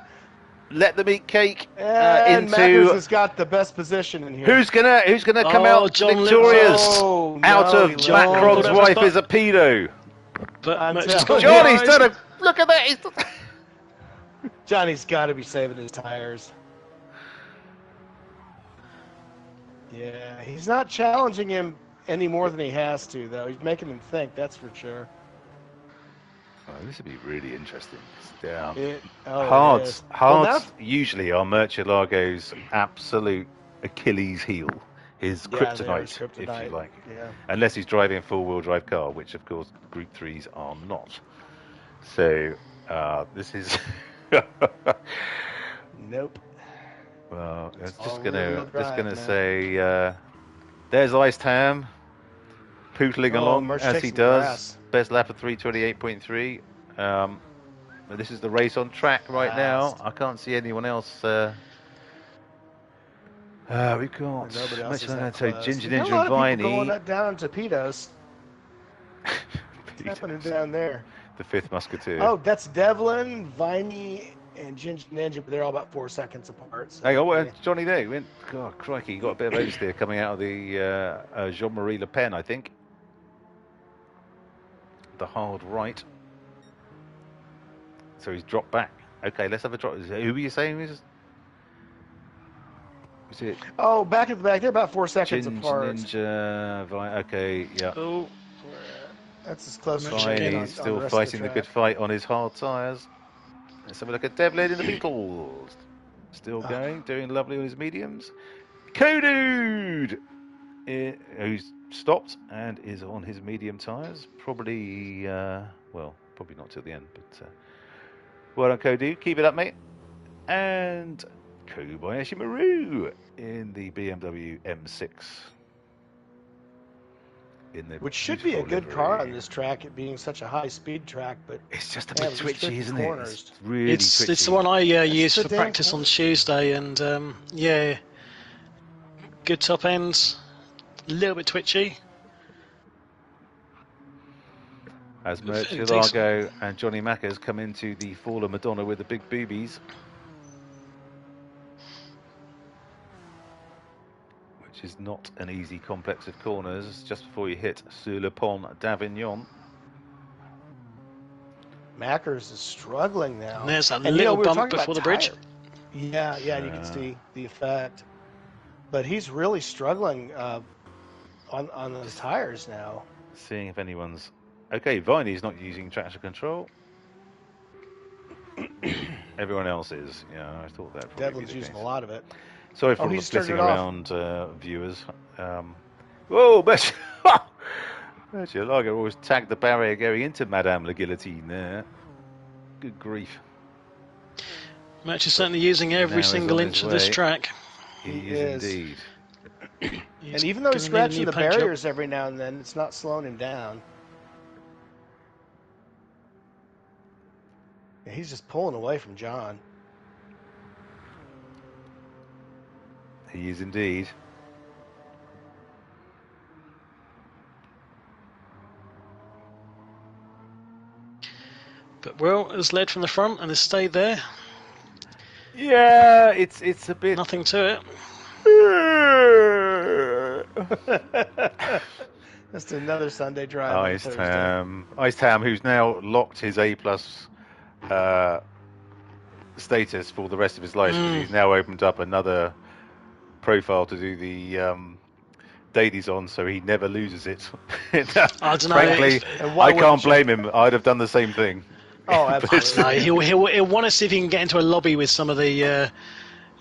Let them eat cake. and Mackers Into has got the best position in here. who's gonna come Oh, out John victorious Oh, no, out of he Matt lost. Crod's John- wife is a pedo. But I'm Merch has telling got you. Johnny's wide. done a look at that. Johnny's got to be saving his tires. Yeah, he's not challenging him any more than he has to, though. He's making him think, that's for sure. Oh, this would be really interesting. Yeah. It Hards is. Well, now- usually are Murcielago's absolute Achilles heel, his Yeah, they are kryptonite, his if you kryptonite. like. Yeah. Unless he's driving a four-wheel drive car, which of course Group 3s are not. So this is Nope. well. It's all just rear-wheel gonna drive, man. say there's Ice Tam pootling Oh, along Merch as takes he some does. grass. Best lap of 3:28.3. But this is the race on track right now. Fast. I can't see anyone else. We've got Nobody else is so that close. Ginger We've got Ninja a lot and of people going Viney. up down to Pedos. What's happening down there? The fifth musketeer. Oh, that's Devlin, Viney, and Ginger Ninja, but they're all about 4 seconds apart. So Hey, oh, yeah. Johnny there. Went, God, crikey, got a bit of oversteer coming out of the Jean-Marie Le Pen, I think. The hard right. So he's dropped back. Okay, let's have a drop. Who were you saying? Was it Oh, back at the back, they're about 4 seconds Ginger apart. Ninja? Okay, yeah. Oh, That's as close as Merch you again get Fine, on- he's on still the rest of fighting the track. good fight on his hard tyres. Let's have a look at Devlin in the Beatles. Still going, doing lovely on his mediums. Kodude! who's stopped and is on his medium tyres. Probably, well, probably not till the end, but well done, Kodu. Keep it up, mate. And Kobayashi Maru in the BMW M6. In the Which should be a beautiful good car livery. on this track, it being such a high-speed track, but It's just a man, bit these twitchy, isn't corners. it? It's really twitchy. It's the one I used the for damn practice on corner. Tuesday, and yeah, good top ends, a little bit twitchy. As Fairly Murcielago and Johnny Mackers come into the Fall of Madonna with the big boobies. Which is not an easy complex of corners just before you hit Sur le Pont d'Avignon. Mackers is struggling now. And there's that And little we were bump talking before about the bridge. Yeah, you can see the effect. But he's really struggling on those tires now. Seeing if anyone's... Okay, Viney's not using traction control. Everyone else is. Yeah, I thought that probably Devlin's be the using case. a lot of it. Sorry for all the he's turned flitting it off. around, viewers. Whoa, Murcielago always tagged the barrier going into Madame La Guillotine there. Good grief. Match is certainly using every Now he's single on his inch of this way. track. He is. is indeed. And even though he's gonna need a scratching new the paint job. barriers every now and then, it's not slowing him down. Yeah, he's just pulling away from John. He is indeed. But Will has led from the front and has stayed there. Yeah, it's a bit... Nothing to it. Just another Sunday drive on Thursday. Ice Tam, who's now locked his A+ status for the rest of his life, because he's now opened up another profile to do the dailies on, so he never loses it. I don't know. Frankly, I can't blame him. I'd have done the same thing. Oh, absolutely. No, he'll want to see if he can get into a lobby with some of the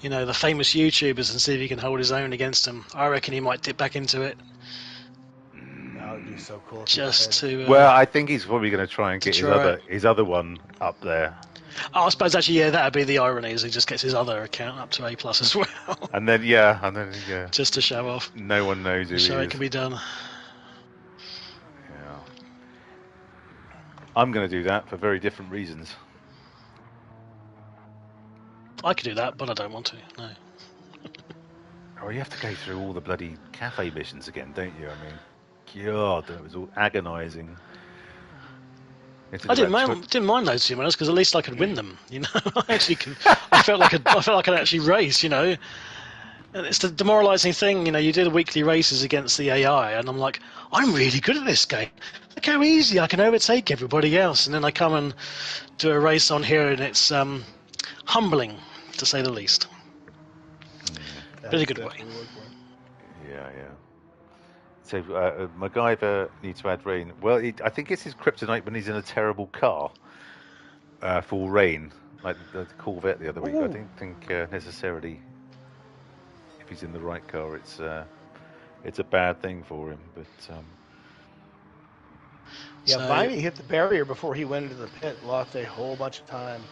the famous YouTubers and see if he can hold his own against them. I reckon he might dip back into it. That would be so cool. Just to. Well, I think he's probably going to try and get his other one up there. Oh, I suppose actually, yeah, that'd be the irony, is he just gets his other account up to A+ as well. And then just to show off. No one knows who he is. So it can be done. Yeah. I'm going to do that for very different reasons. I could do that, but I don't want to. No. Oh, you have to go through all the bloody cafe missions again, don't you? I mean, God, that was all agonising. I didn't mind those 2 minutes because at least I could win them. I actually I felt like I could actually race. And it's the demoralising thing. You do the weekly races against the AI, and I'm like, I'm really good at this game. Look how easy I can overtake everybody else. And then I come and do a race on here, and it's humbling, to say the least. But in a good way. Yeah. So MacGyver needs to add rain. Well, I think it's his kryptonite when he's in a terrible car. For rain, like the Corvette the other week. I don't think necessarily if he's in the right car, it's a bad thing for him. But Viney hit the barrier before he went into the pit, lost a whole bunch of time.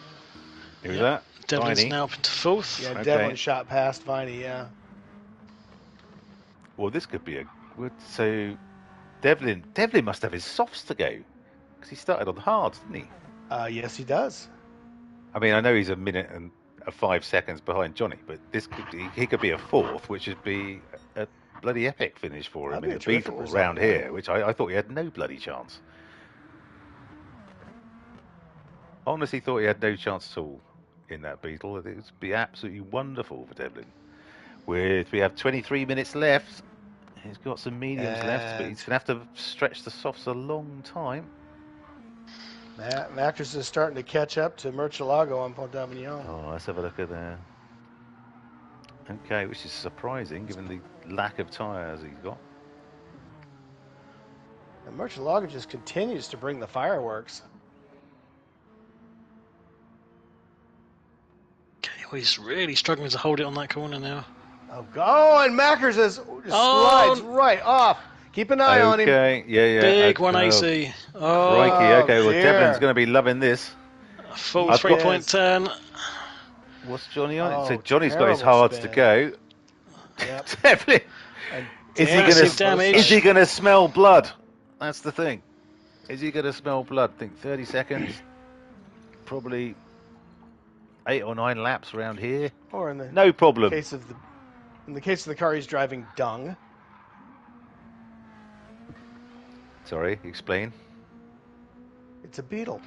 Who's that? Devlin's now up into fourth. Yeah, Okay. Devlin shot past Viney. Yeah. Well, this could be a good. So Devlin must have his softs to go because he started on hards, didn't he? Yes, he does. I mean, I know he's a minute and 5 seconds behind Johnny, but he could be a fourth, which would be a bloody epic finish for him in the Beetle round here, which I thought he had no bloody chance. Honestly, thought he had no chance at all in that Beetle. It would be absolutely wonderful for Devlin. We have 23 minutes left. He's got some mediums left, but he's going to have to stretch the softs a long time. Mackers is starting to catch up to Murcielago on Pont d'Avignon. Oh, let's have a look at there. Okay, which is surprising given the lack of tyres he's got. And Murcielago just continues to bring the fireworks. Okay, well, he's really struggling to hold it on that corner now. Oh, go and Mackers just slides right off. Keep an eye on him. Okay, yeah. Big Oh, 180. Oh, crikey. Okay, well, dear. Devlin's going to be loving this. full I've got- 3-point turn. What's Johnny on? Oh, So Johnny's got his terrible hards to spin. go. Yep. Devlin, And is he damage going Massive to? on both damage. Is he sides. going to smell blood? That's the thing. Is he going to smell blood? I think 30 seconds. Probably 8 or 9 laps around here. Or in the No problem. case of the car he's driving, dung. Sorry, explain. It's a beetle.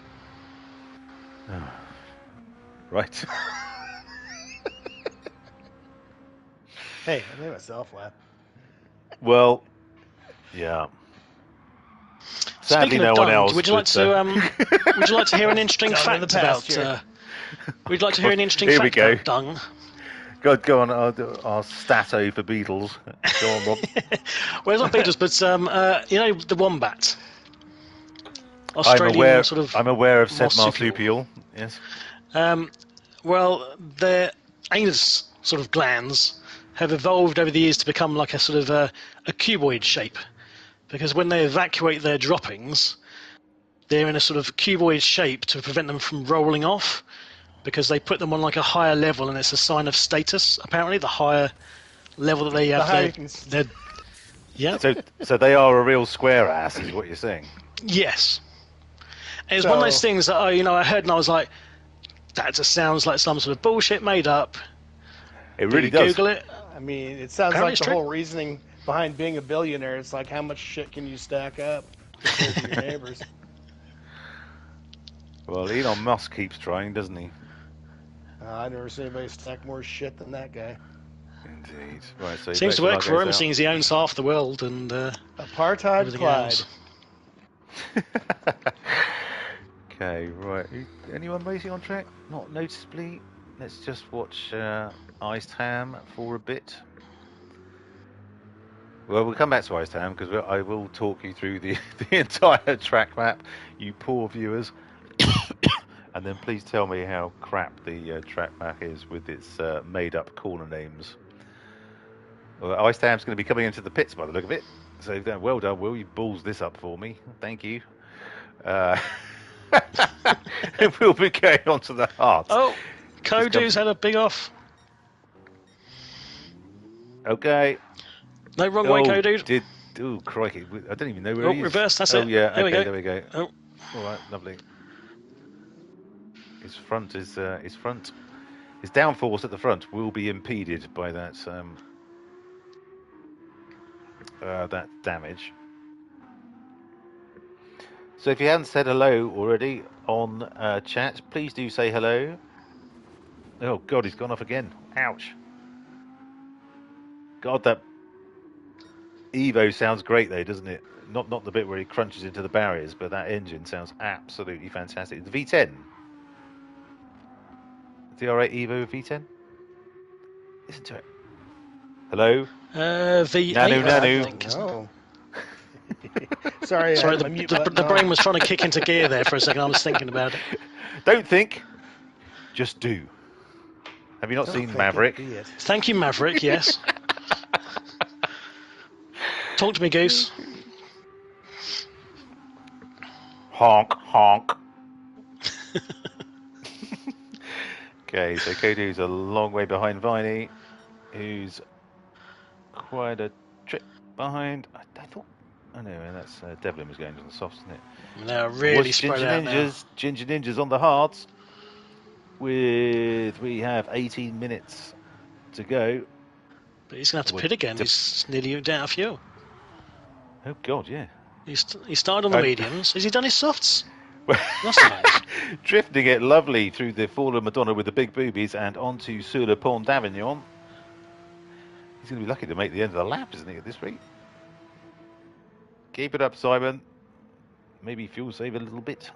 Right. Hey, I made myself laugh. Well, yeah. Sadly, Speaking no of one dung, else. would you like to? Would you like to hear an interesting Dung in fact the about? pasture. Would you like to hear an interesting Here we fact go. about dung? Go on. Our stato for Beatles. Go on, Rob. Well, it's not beetles, but you know the wombat. I'm Australian aware. sort of. I'm aware of said marsupial. marsupial. Yes. Well, their anus sort of glands have evolved over the years to become like a sort of a cuboid shape, because when they evacuate their droppings, they're in a sort of cuboid shape to prevent them from rolling off, because they put them on like a higher level, and it's a sign of status. Apparently, the higher level that they have, higher you can their yeah. So they are a real square ass, is what you're saying. Yes. And it's one of those So- things that I heard and I was like, that just sounds like some sort of bullshit made up. It Did really you does. Google it? I mean, it sounds Apparently like it's the true. whole reasoning behind being a billionaire. It's like, how much shit can you stack up compared to your neighbors? Well, Elon Musk keeps trying, doesn't he? I've never seen anybody stack more shit than that guy. Indeed. Right. So Seems to work for him, seeing as he owns half the world and Apartheid everything Clyde. else. Okay, right. Anyone racing on track? Not noticeably. Let's just watch Iced Ham for a bit. Well, we'll come back to Iced Ham because I will talk you through the entire track map, you poor viewers. And then please tell me how crap the track map is with its made-up corner names. Well, Iced Ham's going to be coming into the pits by the look of it. So well done, Will. You balls this up for me. Thank you. We'll be going on to the heart. Oh, Kodu's had a big off. Okay. No, wrong way, Kodu. Oh, crikey. I don't even know where he is. Reverse, that's oh, it. yeah, There we go. there we go. Oh. All right, lovely. His front is his downforce at the front will be impeded by that that damage. So if you haven't said hello already on chat, please do say hello. Oh God, he's gone off again. Ouch. God, that Evo sounds great though, doesn't it? Not the bit where he crunches into the barriers, but that engine sounds absolutely fantastic. The V10. The R8 Evo V10. Listen to it. Hello. V8. Nanu, I Nanu. think, isn't it? Oh. Sorry, Sorry, I had my mute the button on. brain was trying to kick into gear there for a second. I was thinking about it. Don't think, just do. Have you not Don't seen think Maverick? it, be it. Thank you, Maverick. Yes. Talk to me, Goose. Honk, honk. Okay, so Kodu's a long way behind Viney, who's quite a trip behind. I thought. Oh no, that's Devlin was going to the softs, isn't it? They're really What's spread Ginger out now. Ninjas? Ginger Ninjas on the hards. We have 18 minutes to go. But he's going to have to Well, pit again. He's nearly out of fuel. Oh God, yeah. He started on the I- mediums. Has he done his softs? That's nice. Drifting it lovely through the fallen Madonna with the big boobies and onto Sur le Pont d'Avignon. He's going to be lucky to make the end of the lap, isn't he, at this rate? Keep it up, Simon. Maybe fuel save a little bit.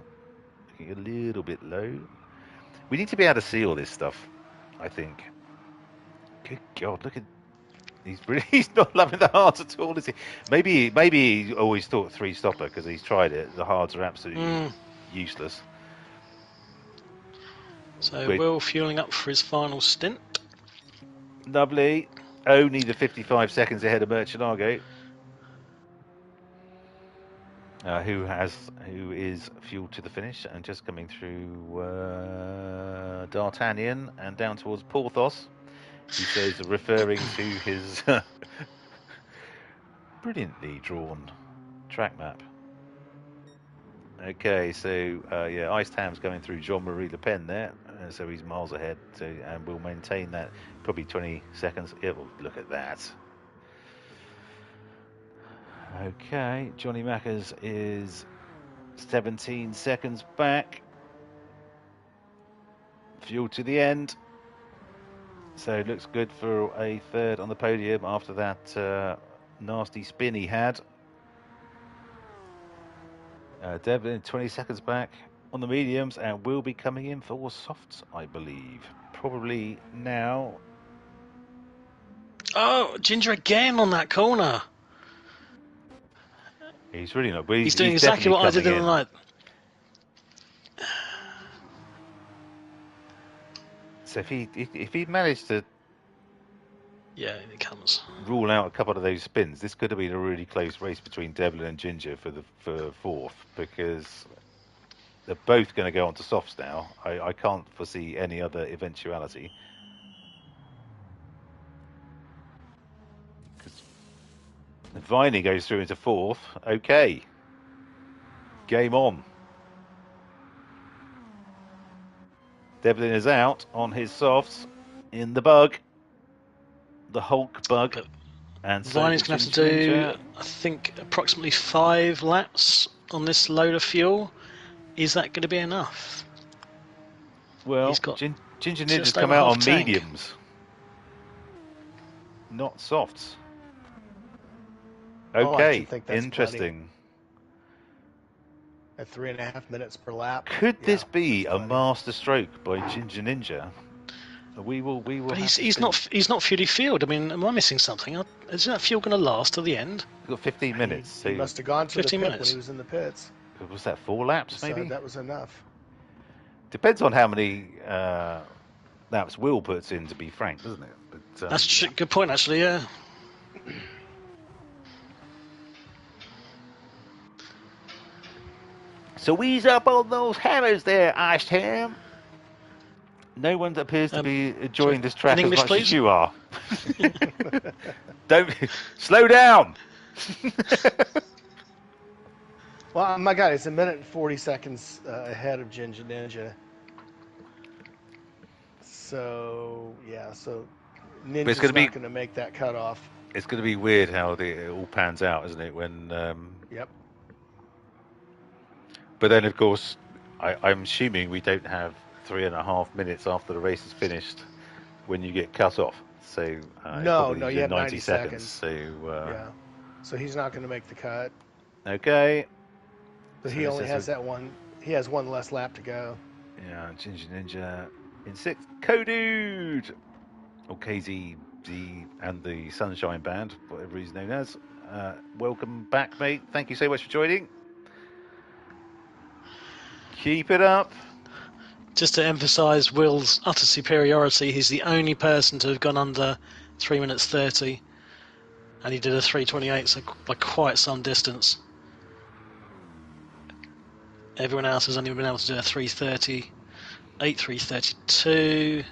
Looking a little bit low. We need to be able to see all this stuff, I think. Good God, look at... He's not loving the hards at all, is he? Maybe he always thought three-stopper because he's tried it. The hards are absolutely useless. So Wait. Will fueling up for his final stint. Lovely. only the 55 seconds ahead of Murcielago, who is fueled to the finish and just coming through D'Artagnan and down towards Porthos. He says, referring to his brilliantly drawn track map. Okay, so yeah, Ice Tam's going through Jean-Marie Le Pen there, so he's miles ahead, and will maintain that probably 20 seconds. Yeah, well, look at that. Okay, Johnny Mackers is 17 seconds back. Fuel to the end. So it looks good for a third on the podium after that nasty spin he had. Devlin 20 seconds back on the mediums and will be coming in for softs, I believe. Probably now. Oh, Ginger again on that corner. He's really not. He's doing exactly what I did the other night. So if he managed to, yeah, it comes, rule out a couple of those spins, this could have been a really close race between Devlin and Ginger for fourth, because they're both going to go on to softs now. I can't foresee any other eventuality. Viney goes through into fourth. Okay. Game on. Devlin is out on his softs in the bug. The Hulk bug. But And so Viney's going to have to do, I think, approximately 5 laps on this load of fuel. Is that going to be enough? Well, He's got Ginger just Ninja's come over out half on tank. mediums. Not softs. Oh, I Okay, should think that's interesting. At 3.5 minutes per lap. Could this Yeah, be that's a plenty. master stroke by Ginger Ninja? We will. But have to he's see. not fully fueled. I mean, am I missing something? Is that fuel going to last till the end? We've got 15 minutes. He So must have gone to the 15 pit when minutes. he was in the pits. was that 4 laps? So Maybe that was enough. depends on how many laps Will puts in. To be frank, doesn't it? But, That's a good point, actually. Yeah. So ease up on those hammers there, Ice Tam. No one appears to be enjoying this track in as English, much please? as you are. Don't slow down. Well, my God, it's 1 minute and 40 seconds ahead of Ginger Ninja. So yeah, Ninja's gonna not going to make that cutoff. It's going to be weird how it all pans out, isn't it? When Yep. But then, of course, I'm assuming we don't have 3.5 minutes after the race is finished when you get cut off. So No, you have 90 seconds. So Yeah. So he's not going to make the cut. Okay. But So he this only is has that one. He has one less lap to go. Yeah, Ginger Ninja in 6th. Kodude! Or KZZ and the Sunshine Band, whatever he's known as. Welcome back, mate. Thank you so much for joining. Keep it up. Just to emphasise Will's utter superiority, he's the only person to have gone under 3 minutes 30, and he did a 3:28, so by quite some distance. Everyone else has only been able to do a 3:38, 3:32,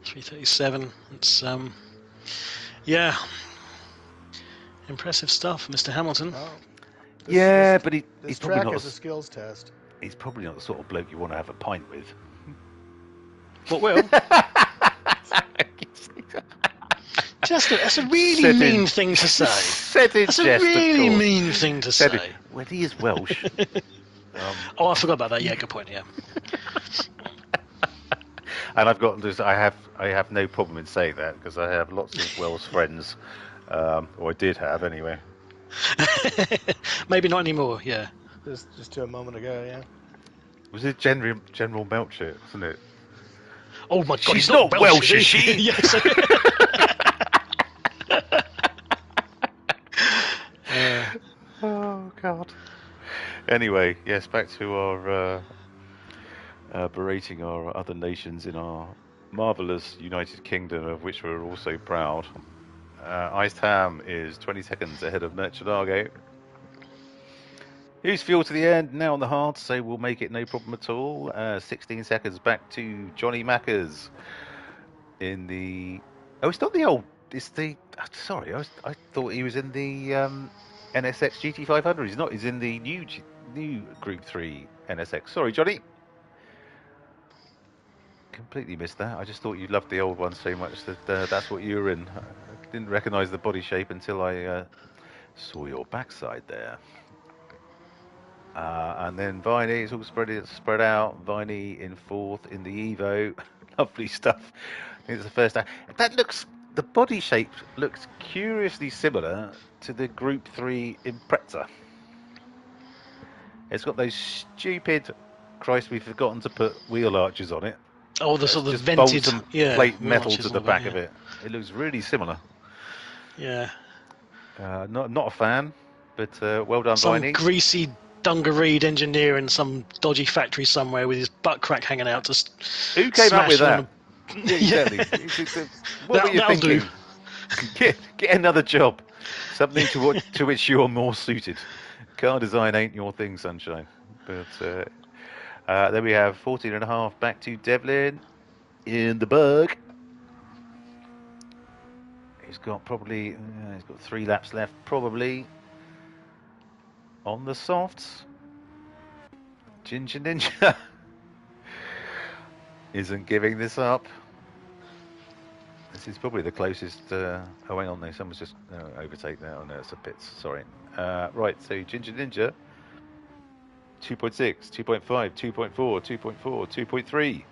3:37. It's yeah, impressive stuff, Mr. Hamilton. Oh, But he's this probably track not. is a skills test. He's probably not the sort of bloke you want to have a pint with. What, Will? That's a really mean thing to say. Said in That's jest, a really of course. mean thing to say. Well, he is Welsh. Oh, I forgot about that. Yeah, good point. Yeah. And I've got this. I have no problem in saying that because I have lots of Welsh friends, or I did have anyway. Maybe not anymore. Yeah. Just to a moment ago, yeah. Was it General Melcher, wasn't it? Oh my God, She's he's not Welsh, is is she? Yes. Oh God. Anyway, yes, back to our berating our other nations in our marvellous United Kingdom, of which we're also proud. Iced Ham is 20 seconds ahead of Murcielago. Who's fuel to the end? Now on the hard, so we'll make it no problem at all. 16 seconds back to Johnny Mackers in the... Oh, it's not the old... It's the... Sorry, I thought he was in the NSX GT500. He's not. He's in the new Group 3 NSX. Sorry, Johnny. Completely missed that. I just thought you loved the old one so much that that's what you were in. I didn't recognise the body shape until I saw your backside there. And then Viney, it's all spread out. Viney in fourth in the Evo. Lovely stuff. I think it's the first time. The body shape looks curiously similar to the Group 3 Impreza. It's got those stupid, Christ, we've forgotten to put wheel arches on it. Oh, the sort of just vented bolts and plate metal to the back of it. It looks really similar. Yeah. Not a fan, but well done, Some Viney. greasy dungareed engineer in some dodgy factory somewhere with his butt crack hanging out. Just who came up with that? Yeah. Exactly. What were you That'll thinking? Get another job. Something to which you're more suited. Car design ain't your thing, sunshine. But then we have 14.5 back to Devlin in the Berg. He's got 3 laps left, probably. On the softs. Ginger Ninja isn't giving this up. This is probably the closest. Oh, hang on, no, someone's just overtake there. Oh no, it's a pits. Sorry. Right, so Ginger Ninja 2.6, 2.5, 2.4, 2.4, 2.3.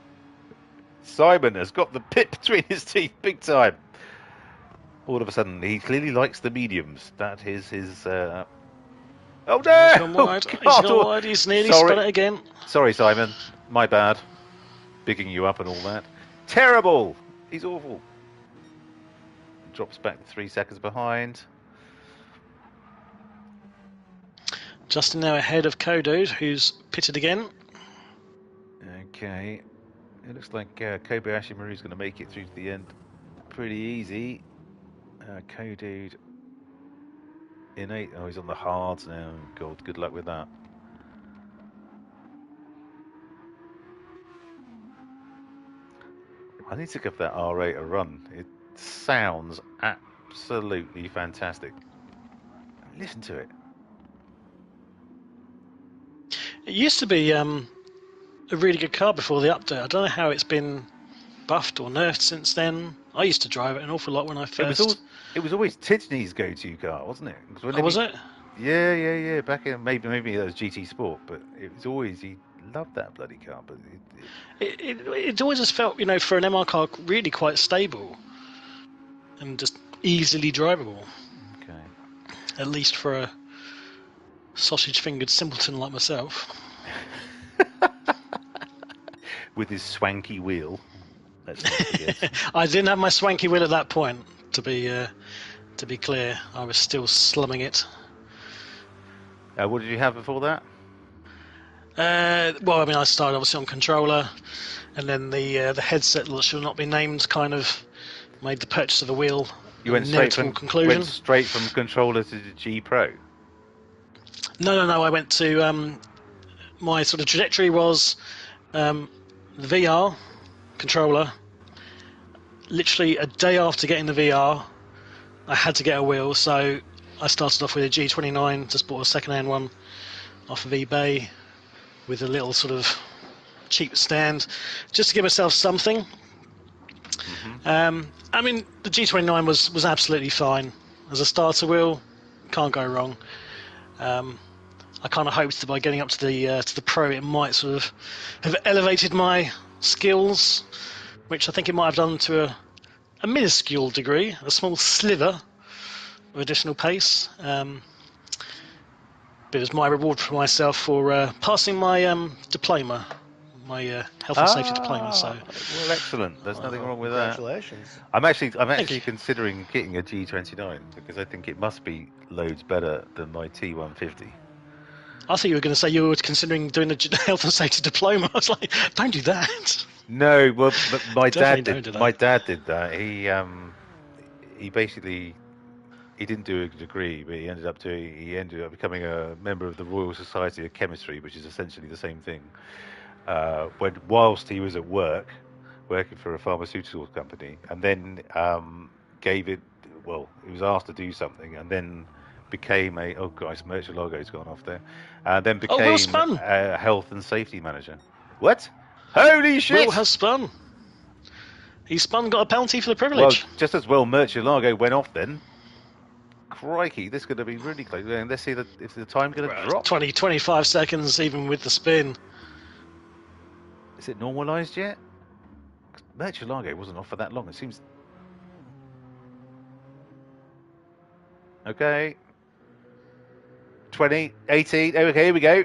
Simon has got the pit between his teeth big time. All of a sudden, he clearly likes the mediums. That is his... Oh no! He's gone wide. He's gone wide. He's nearly spun it again. Sorry, Simon. My bad. Bigging you up and all that. Terrible! He's awful. Drops back 3 seconds behind. Justin now ahead of Kodude, who's pitted again. Okay. It looks like Kobayashi Mari's going to make it through to the end pretty easy. Kodude in 8th. Oh, he's on the hards now. God, good luck with that. I need to give that R8 a run. It sounds absolutely fantastic. Listen to it. It used to be a really good car before the update. I don't know how it's been buffed or nerfed since then. I used to drive it an awful lot when I first... It was always Tidney's go-to car, wasn't it? Was it? Yeah. Back in maybe that was GT Sport, but it was always he loved that bloody car. But it always just felt, for an MR car, really quite stable and just easily drivable. Okay. At least for a sausage-fingered simpleton like myself. With his swanky wheel. Let's not forget. I didn't have my swanky wheel at that point. To be clear, I was still slumming it. What did you have before that? Well, I started obviously on controller, and then the headset that shall not be named kind of made the purchase of a wheel. You went straight from controller to the G Pro. No. I went to my sort of trajectory was the VR controller. Literally a day after getting the VR, I had to get a wheel, so I started off with a G29, just bought a second-hand one off of eBay with a little sort of cheap stand, just to give myself something. Mm-hmm. The G29 was absolutely fine. As a starter wheel, can't go wrong. I kind of hoped that by getting up to the Pro, it might sort of have elevated my skills, which I think it might have done to a minuscule degree, a small sliver of additional pace. But it was my reward for myself for passing my diploma, my health and safety diploma. So, well, excellent. There's nothing wrong with that. Congratulations. I'm actually considering getting a G29 because I think it must be loads better than my T150. I thought you were going to say you were considering doing a health and safety diploma. I was like, don't do that. No, well, but my Definitely dad don't did. do that. My dad did that. He basically he didn't do a degree, but he ended up becoming a member of the Royal Society of Chemistry, which is essentially the same thing. Whilst he was at working for a pharmaceutical company, and then gave it. Well, he was asked to do something, and then became a. Oh, guys, Murcielago's gone off there. Then Oh, Will became spun. a health and safety manager. What? Holy shit! Will has spun. He spun, got a penalty for the Well, privilege. just as well, Murcielago went off then. Crikey, this is going to be really close. Let's see if the time's going to drop. 25 seconds, even with the spin. Is it normalised yet? Murcielago wasn't off for that long. It seems. Okay. 20, 18. Okay, here we go.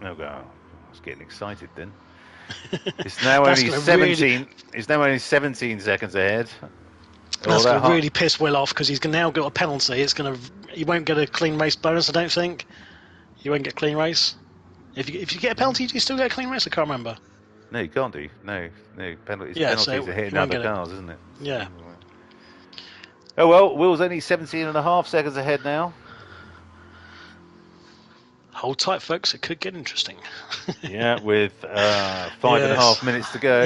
Oh, God. I was getting excited then. It's now only 17. It's now only 17 seconds ahead. That's going to really piss Will off because he's now got a penalty. He won't get a clean race bonus, I don't think. He won't get clean race. If you get a penalty, do you still get a clean race? I can't remember. No, you can't do. No. Penalties So are hitting other cars, isn't it? Yeah. Oh well, Will's only 17 and a half seconds ahead now. Hold tight, folks. It could get interesting. Yeah, with 5.5 minutes to go.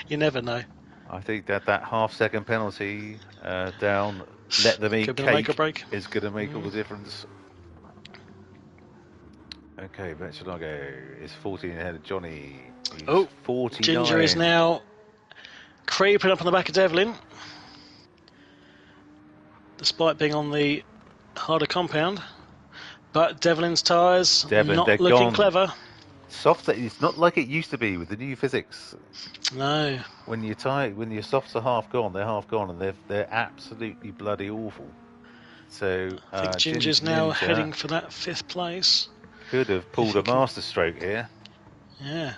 You never know. I think that half-second penalty down, let them eat cake, is going to make all the difference. Okay, Murcielago is 14 ahead of Johnny. He's 49. Ginger is now creeping up on the back of Devlin. Despite being on the harder compound. But Devlin's tyres not looking gone. clever. Soft, it's not like it used to be with the new physics. No. When your softs are half gone, they're half gone, and they're absolutely bloody awful. So I think Ginger's now heading for that 5th place. Could have pulled a master stroke here. Yeah.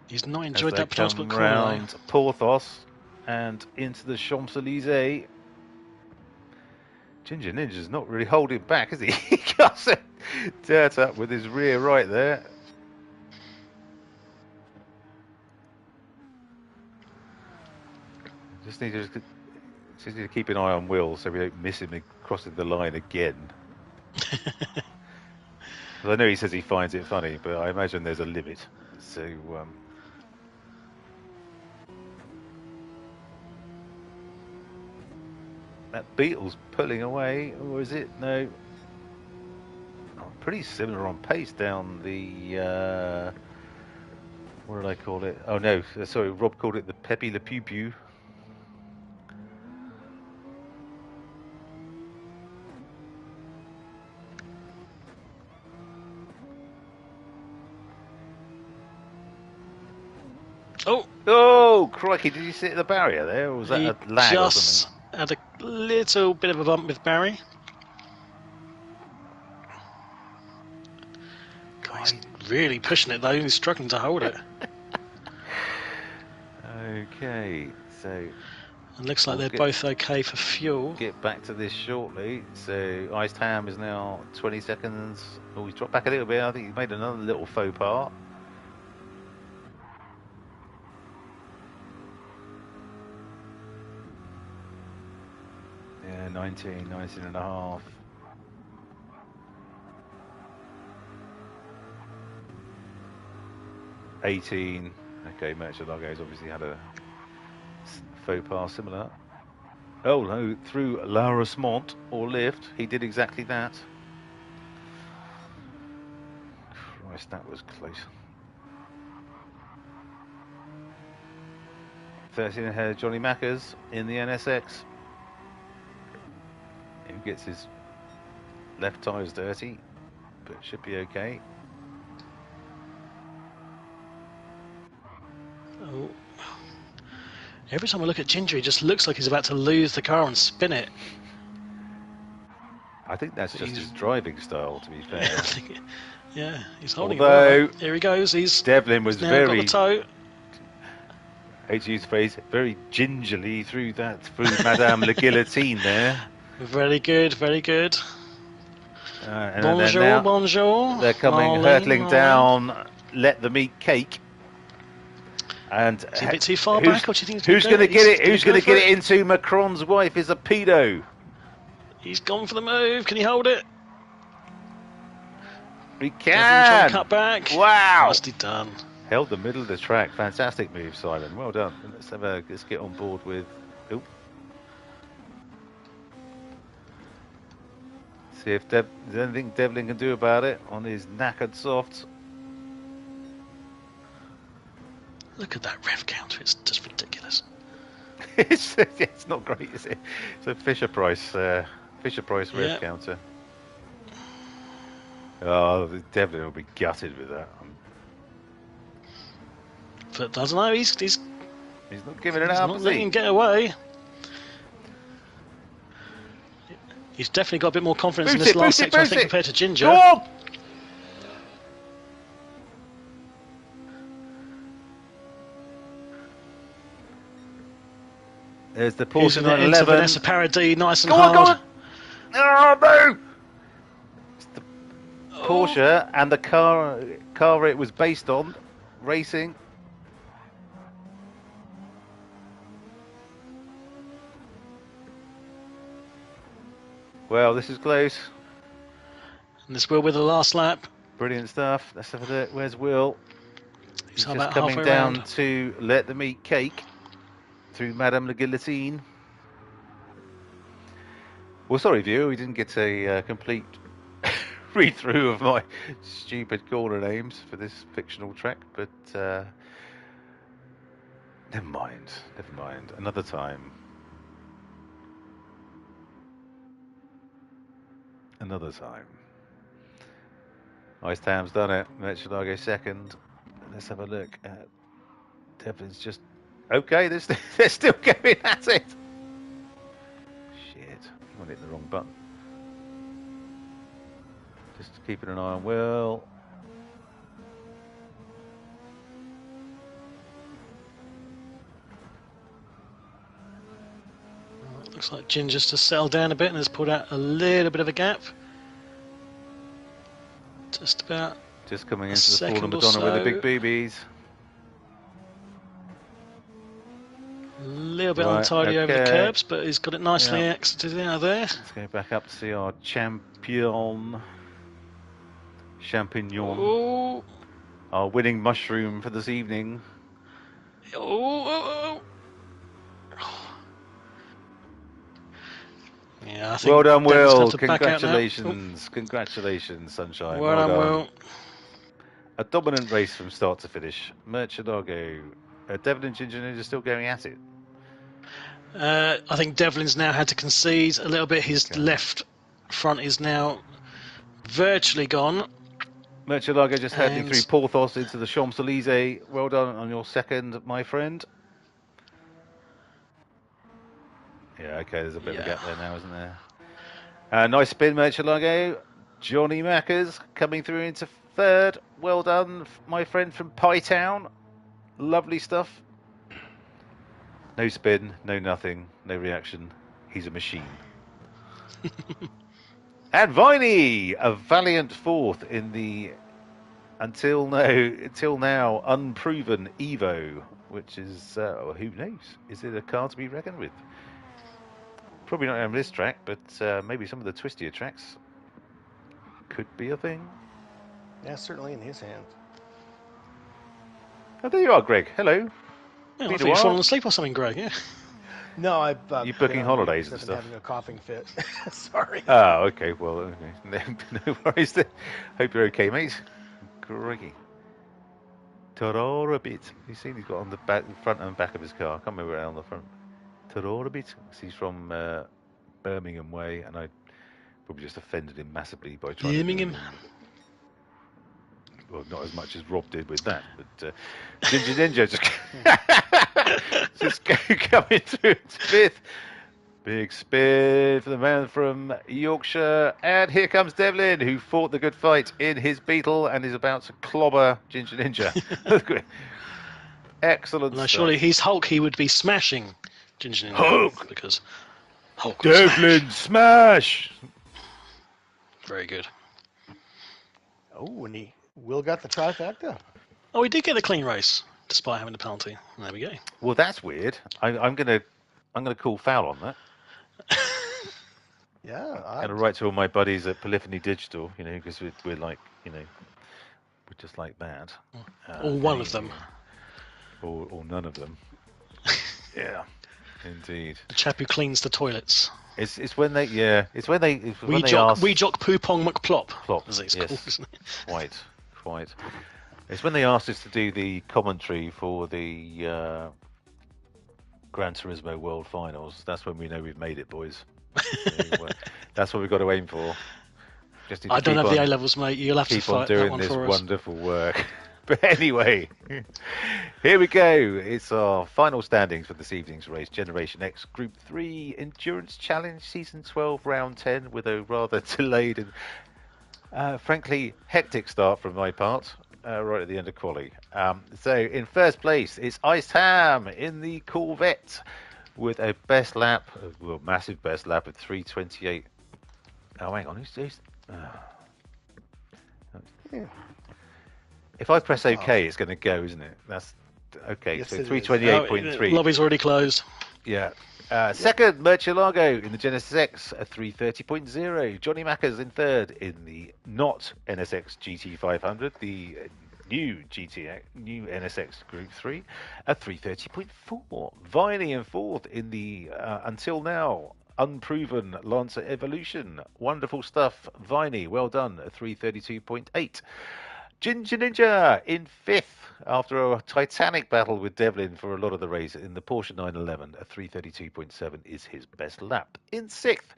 He's not enjoyed that penultimate corner. Round Porthos and into the Champs-Élysées. Ginger Ninja's not really holding back, is he? He got dirt up with his rear right there. Just need to keep an eye on Will so we don't miss him crossing the line again. I know he says he finds it funny, but I imagine there's a limit. So. That Beetle's pulling away, or is it? No. Pretty similar on pace down the. What did I call it? Oh no, sorry, Rob called it the Pepe Le Pew Pew. Oh, crikey, did you sit at the barrier there, or was that a lag or something? Had a little bit of a bump with Barry. God, he's really pushing it though, he's struggling to hold it. Okay, so... It looks like they're both okay for fuel. Get back to this shortly. So, Iced Ham is now 20 seconds. Oh, he's dropped back a little bit. I think he's made another little faux pas. Yeah, 19 and a half. $18. Okay, Murcielago's obviously had a faux pas similar. Oh no, through Larismont or lift, he did exactly that. Christ, that was close. 13 ahead of Johnny Mackers in the NSX. He gets his left tyres dirty, but should be okay. Oh. Every time I look at Ginger, he just looks like he's about to lose the car and spin it. I think that's just his driving style, to be fair. Yeah, he's holding Although, it. Here he goes. Devlin was very... got the toe. I hate to use the phrase, very gingerly through Madame La Guillotine there. Very good, very good. And then Bonjour, now bonjour. they're coming, Marlene, hurtling Marlene. down. Let the meat cake. And Is he a bit too far who's, back, or do you think who's going to get it? Who's going to go get it into Macron's wife? Is a pedo. He's gone for the move. Can he hold it? He Devlin trying can. to cut back. Wow. Nicely done. Held the middle of the track. Fantastic move, Simon. Well done. Let's get on board with. Oop. See if there's anything Devlin can do about it on his knackered softs. Look at that rev counter. It's just ridiculous. it's not great, is it? It's a Fisher Price rev counter. Oh, Devlin will be gutted with that. But I don't know. He's not giving it up. Not letting him get away. He's definitely got a bit more confidence in this last sector, I think, compared to Ginger. Go on! There's the Porsche 911. Vanessa Paradis, nice and go hard. On, go on! Oh, no! It's the Porsche and the car it was based on, racing. Well, this is close. And this Will with the last lap. Brilliant stuff. Let's have a look. Where's Will? He's just about coming halfway down around. to let them eat cake through Madame la Guillotine. Well, sorry, viewer, we didn't get a complete read-through of my stupid corner names for this fictional track, but never mind. Another time. Ice Tam's done it. Merchelago second. Let's have a look at Devlin's just okay. They're still going at it. Shit, I'm hitting the wrong button. Just keeping an eye on Will. Looks like Ginger's just settled down a bit and has pulled out a little bit of a gap. Just about. Just coming into the Ford Madonna so. with the big boobies. A little bit untidy over the curbs, but he's got it nicely exited out of there. Let's go back up to see our champignon. Ooh. Our winning mushroom for this evening. Yeah, I think well done, Will. Congratulations, sunshine. Well done, Will. A dominant race from start to finish. Merchelago. Devlin and Ginger Ninja still going at it. I think Devlin's now had to concede a little bit. His left front is now virtually gone. Merchelago just heading through Porthos into the Champs-Élysées. Well done on your second, my friend. Yeah, okay, there's a bit of a gap there now, isn't there? Nice spin, Merchelago. Johnny Mackers coming through into third. Well done, my friend from Pie Town. Lovely stuff. No spin, no nothing, no reaction. He's a machine. And Viney, a valiant fourth in the until now unproven Evo, which is who knows? Is it a car to be reckoned with? Probably not on this track, but maybe some of the twistier tracks could be a thing. Yeah, certainly in his hands. Oh, there you are, Greg. Hello. I think you've fallen asleep or something, Greg. Yeah. No, you booking holidays and stuff. Having a coughing fit. Sorry. Oh, okay. Well, okay. No worries. Hope you're okay, mate. Greggy. Tororabit. You seen he's got on the back, front and back of his car. I can't remember it on the front. Tororabit. He's from Birmingham way, and I probably just offended him massively by trying Birmingham. Well, not as much as Rob did with that, but Ginger Ninja just coming through fifth. Big spin for the man from Yorkshire. And here comes Devlin, who fought the good fight in his Beetle and is about to clobber Ginger Ninja. Excellent stuff. Surely he's Hulk, he would be smashing Ginger Ninja. Hulk! Because Hulk Devlin, smash! Very good. Oh, and Will got the trifecta. Oh, we did get a clean race despite having a penalty. There we go. Well, that's weird. I'm gonna call foul on that. Yeah. I'm gonna write to all my buddies at Polyphony Digital, because we're like, we're just like that. Or one of them. Or none of them. Yeah, indeed. The chap who cleans the toilets. It's when they Weejock Poopong McPlop. Plop, as it's yes. called, isn't it? Quite. It's when they asked us to do the commentary for the Gran Turismo World Finals. That's when we know we've made it, boys. So, that's what we've got to aim for. Just need to I don't keep have the on- A levels, mate. You'll have to keep on fight that doing one this for us. wonderful work. But anyway, here we go. It's our final standings for this evening's race. Generation X Group 3 Endurance Challenge Season 12 Round 10 with a rather delayed and frankly hectic start from my part right at the end of quali. So in first place it's Iced Ham in the Corvette with a best lap, massive best lap of 3:28. Oh, hang on, who's If I press OK, it's going to go, isn't it? That's okay. Yes, So it is. 3:28.3. Lobby's already closed. Yeah. Second, Murcielago in the Genesis X at 3:30.0. Johnny Mackers in third in the not NSX GT500, the new NSX Group 3 at 3:30.4. Viney in fourth in the until now unproven Lancer Evolution. Wonderful stuff, Viney. Well done at 3:32.8. Ginger Ninja in fifth after a titanic battle with Devlin for a lot of the race in the Porsche 911. A 3:32.7 is his best lap. In sixth,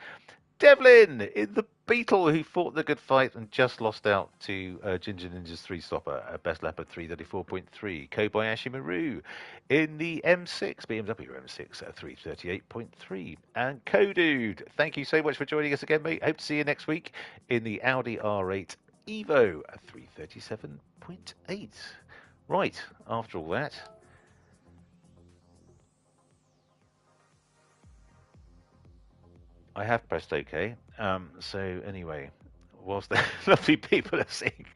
Devlin in the Beetle, who fought the good fight and just lost out to Ginger Ninja's three-stopper. A best lap of 3:34.3. Kobayashi Maru in the M6, BMW M6 at 3:38.3. And Kodude, thank you so much for joining us again, mate. Hope to see you next week in the Audi R8 Evo at 3:37.8. Right, after all that, I have pressed OK. So anyway, whilst the lovely people are seeing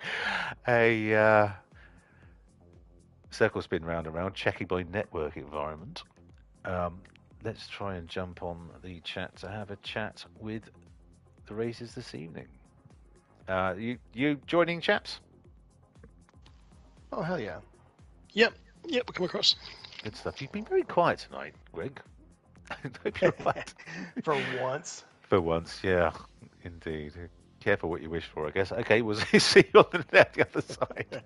a circle spin round and round, checking my network environment, let's try and jump on the chat to have a chat with the races this evening. You joining, chaps? Oh, hell yeah. Yep, we'll come across. Good stuff. You've been very quiet tonight, Greg. I hope you're right. For once. For once, yeah, indeed. Careful what you wish for, I guess. Okay, we'll see you on the other side.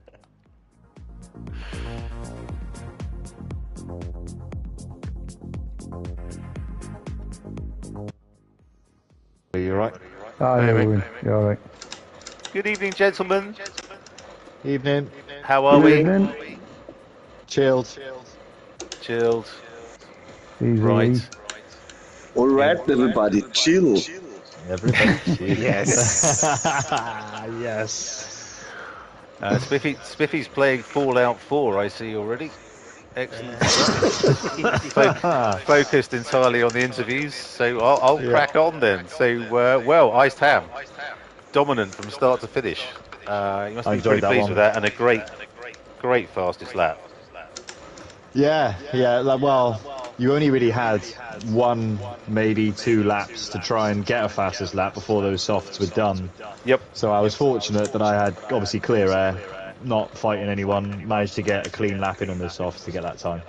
Are you right? You're all right. Good evening, gentlemen. Evening. How are we? Evening. Chilled. Chilled. Easy. Right. All right, everybody, chill. Everybody chill. Yes. Yes. Spiffy's playing Fallout 4, I see already. Excellent. Focused entirely on the interviews, so I'll crack on then. So, Iced Ham, dominant from start to finish. You must be pretty pleased with that, and a great fastest lap. Yeah. Well, you only really had one, maybe two laps to try and get a fastest lap before those softs were done. Yep. So I was fortunate that I had obviously clear air, not fighting anyone, managed to get a clean lap in on those softs to get that time.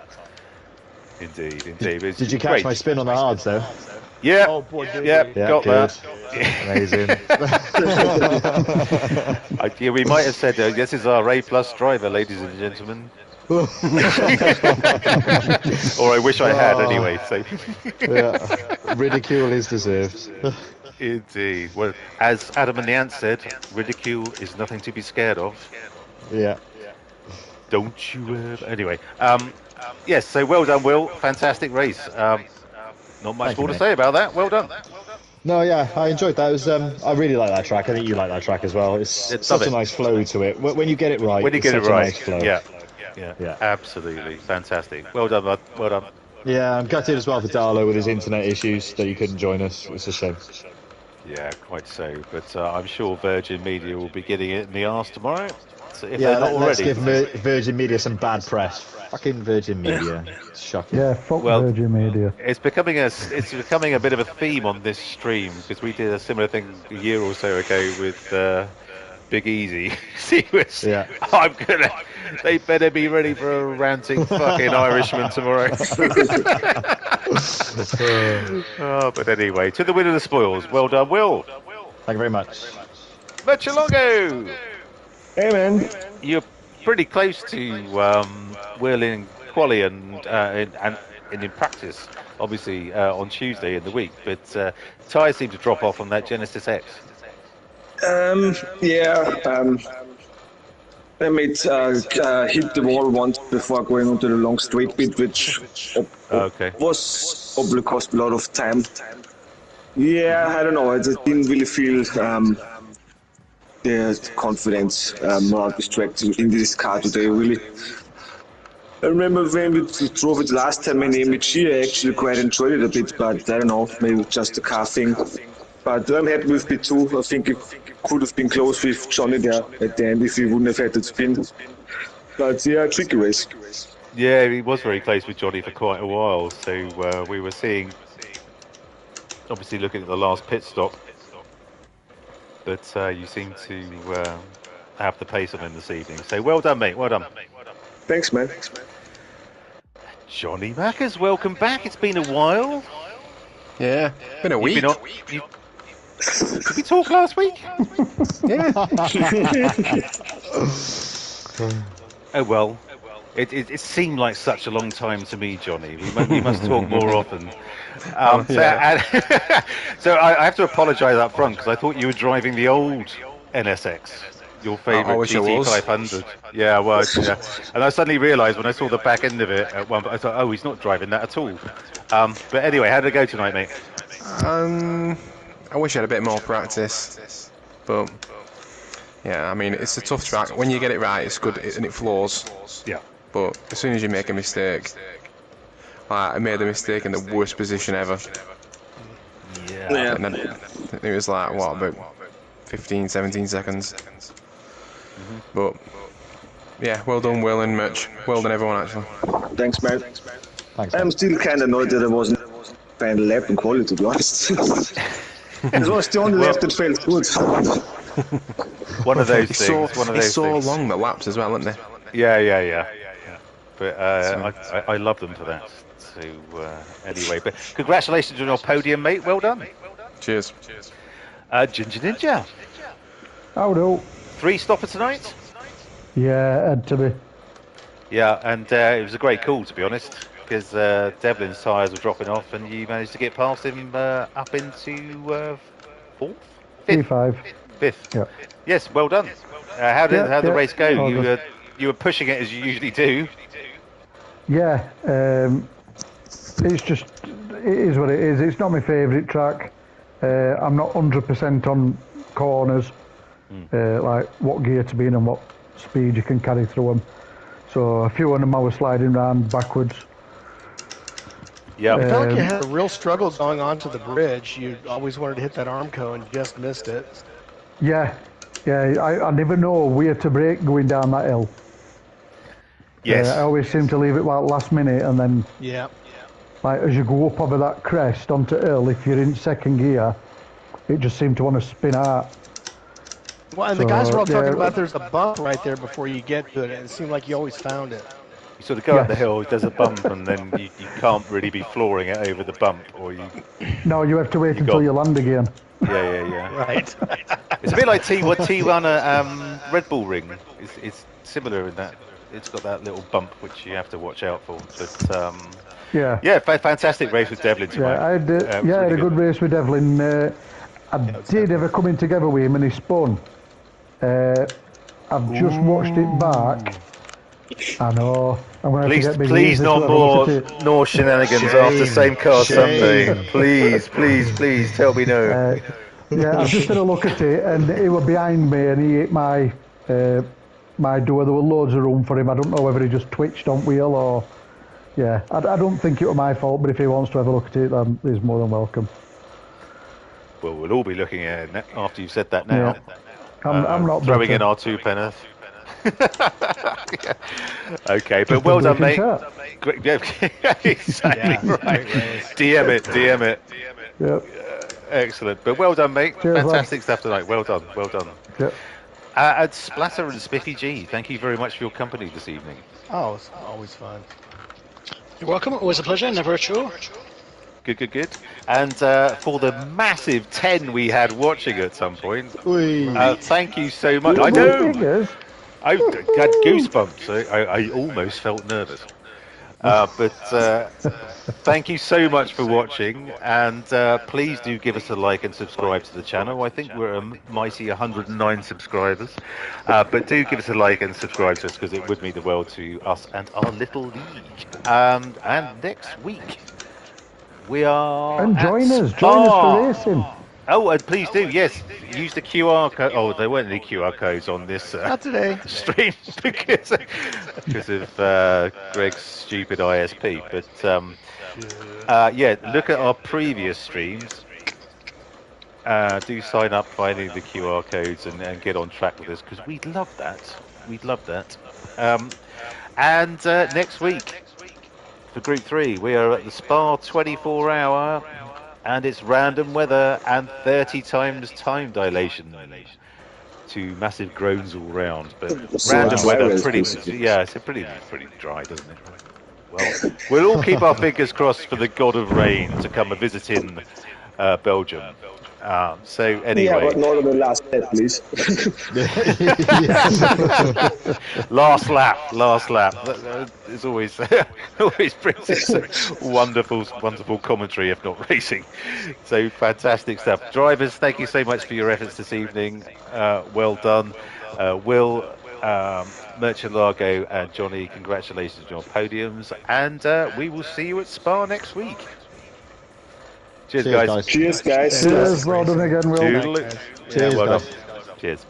Indeed. Did you catch my spin on the hards though? Yeah. Oh, boy, did Yep. we. Yeah, Got good. that. Amazing. Yeah, we might have said this is our A+ driver, ladies and gentlemen. Or I wish I had anyway. So. Yeah. Ridicule is deserved. Indeed. Well, as Adam and the Ant said, ridicule is nothing to be scared of. Yeah. Don't you ever. Anyway, yes, so well done, Will. Fantastic race. Not much Thank you, more to mate. say about that. Well done. No, yeah, I enjoyed that. It was, I really like that track. I think you like that track as well. It's It's such love a it. nice flow to it. When you get it right, When you it's get it such a right. nice flow. Yeah, absolutely. Fantastic. Well done, bud. Well done. Yeah, I'm gutted as well for Darlow with his internet issues that he couldn't join us. It's a shame. Yeah, quite so. But I'm sure Virgin Media will be getting it in the arse tomorrow, so if Yeah, they're not let's already. give Virgin Media some bad press. Fucking Virgin Media. Shocking. Yeah, fuck Well, Virgin Media. it's becoming a bit of a theme on this stream because we did a similar thing a year or so ago with Big Easy. He was, Yeah. they better be ready for a ranting fucking Irishman tomorrow. Oh, but anyway, to the winner of the spoils. Well done, Will. Thank you very much. Muchalogo. Hey, man. You're pretty close to Will in quali and in practice, obviously on Tuesday in the week. But tyres seem to drop off on that Genesis X. Yeah. I made hit the wall once before going onto the long straight bit, which Okay. was probably cost a lot of time. Yeah, I don't know. I just didn't really feel the confidence not distracted in this car today. Really, I remember when we drove it last time in AMG, I actually quite enjoyed it a bit, but I don't know, maybe just a car thing. But I'm happy with B2. I think it could have been close with Johnny there at the end if he wouldn't have had to spin. But yeah, tricky race. Yeah, he was very close with Johnny for quite a while. So we were seeing, obviously looking at the last pit stop, but you seem to have the pace on him this evening. So well done, mate. Well done. Thanks, man. Johnny Mackers, welcome back. It's been a while. Yeah, been a week. Did we talk last week? Yeah. Oh well, it seemed like such a long time to me, Johnny. We must talk more often. So I have to apologise up front because I thought you were driving the old NSX, your favourite wish I was. GT500. Yeah, well, yeah. And I suddenly realised when I saw the back end of it at one, I thought, oh, he's not driving that at all. But anyway, how did it go tonight, mate? I wish I had a bit more practice, but yeah, I mean it's a tough track. When you get it right, it's good and it flows. Yeah. But as soon as you make a mistake, like I made a mistake in the worst position ever. Yeah. And then it was like what, about 15, 17 seconds. But yeah, well done, Will and Mitch. Well done, everyone. Actually. Thanks, man. Thanks. I'm still kind of annoyed that I wasn't playing the lap in quality, to be honest. It was the only lap that felt good. One of those It's things. so, One of it's those so things. long, the laps as well, isn't they? Yeah. But I love them for that. So anyway, but congratulations on your podium, mate. Well done. Cheers. Ginger Ninja, How do? 3 stopper tonight. Yeah, had to be. Yeah, and it was a great call, to be honest, because Devlin's tyres were dropping off, and you managed to get past him up into 4th, 5th. P5. 5th. Yeah. Yes, well done. How did the race go? All good. You were pushing it as you usually do. Yeah, it's just, it is what it is. It's not my favourite track. I'm not 100% on corners, like what gear to be in and what speed you can carry through them. So a few of them I was sliding around backwards. Yeah. I felt like you had a real struggle going onto the bridge. You always wanted to hit that Armco and just missed it. Yeah, I never know where to brake going down that hill. Yes. I always seem to leave it like last minute, and then Yeah. like as you go up over that crest onto hill, if you're in second gear, it just seemed to want to spin out. Well, and the guys were all So, yeah, talking about there's a bump right there before you get to it, and it seemed like you always found it. You sort of go up the Yes. hill, there's a bump, and then you can't really be flooring it over the bump, or you. No, you have to wait You until got- you land again. Yeah. Right. It's a bit like T1 Red Bull ring. It's similar in that it's got that little bump which you have to watch out for. But Yeah. fantastic race with Devlin tonight. Yeah, I had, was I really had a good race with Devlin. I did ever come in together with him and he spun. I've just watched it back. I know. I'm gonna have to get big Please ears not to have a look at it. more shenanigans after same car Sunday. Please tell me no. Yeah, I've just had a look at it and he was behind me and he hit my door. There were loads of room for him. I don't know whether he just twitched on wheel or... Yeah, I don't think it was my fault, but if he wants to have a look at it, then he's more than welcome. Well, we'll all be looking at it after you've said that now. Yeah. I'm not throwing bitter. in our 2 penneth. Yeah. Okay, but Just well a done, briefing mate. chat. Great, yeah, exactly Yeah, right. great race. DM it. Yep. Excellent, but well done, mate. Cheers, Fantastic lads. stuff tonight. Well done. Yep. And Splatter and Spiffy G, thank you very much for your company this evening. Oh, it's always fun. You're welcome. Always a pleasure. Never a chore. Good. And for the massive 10 we had watching at some point, thank you so much. I know. I had goosebumps. I almost felt nervous. But thank you so much for watching, and please do give us a like and subscribe to the channel. I think we're a mighty 109 subscribers, but do give us a like and subscribe to us because it would mean the world to us and our little league. And next week we are And at join us Spa. for racing. Oh, and please do, yes, use the QR code. Oh, there weren't any QR codes on this Not today. stream because of Greg's stupid ISP. But yeah, look at our previous streams. Do sign up, finding the QR codes, and get on track with us because we'd love that. And next week for Group 3, we are at the Spa 24-hour. And it's random weather and 30 times time dilation to massive groans all round. But random weather, it's pretty dry, doesn't it? Well, we'll all keep our fingers crossed for the god of rain to come and visit in Belgium. So anyway, Yeah, but not on the last step, please. last lap. It's always brings in some wonderful commentary, if not racing. So fantastic stuff. Drivers, thank you so much for your efforts this evening. Well done, Will, Merchant-Largo, and Johnny. Congratulations on your podiums, and we will see you at Spa next week. Cheers, guys. Cheers, guys. Cheers, well done again, Will. Cheers. Well done. Cheers.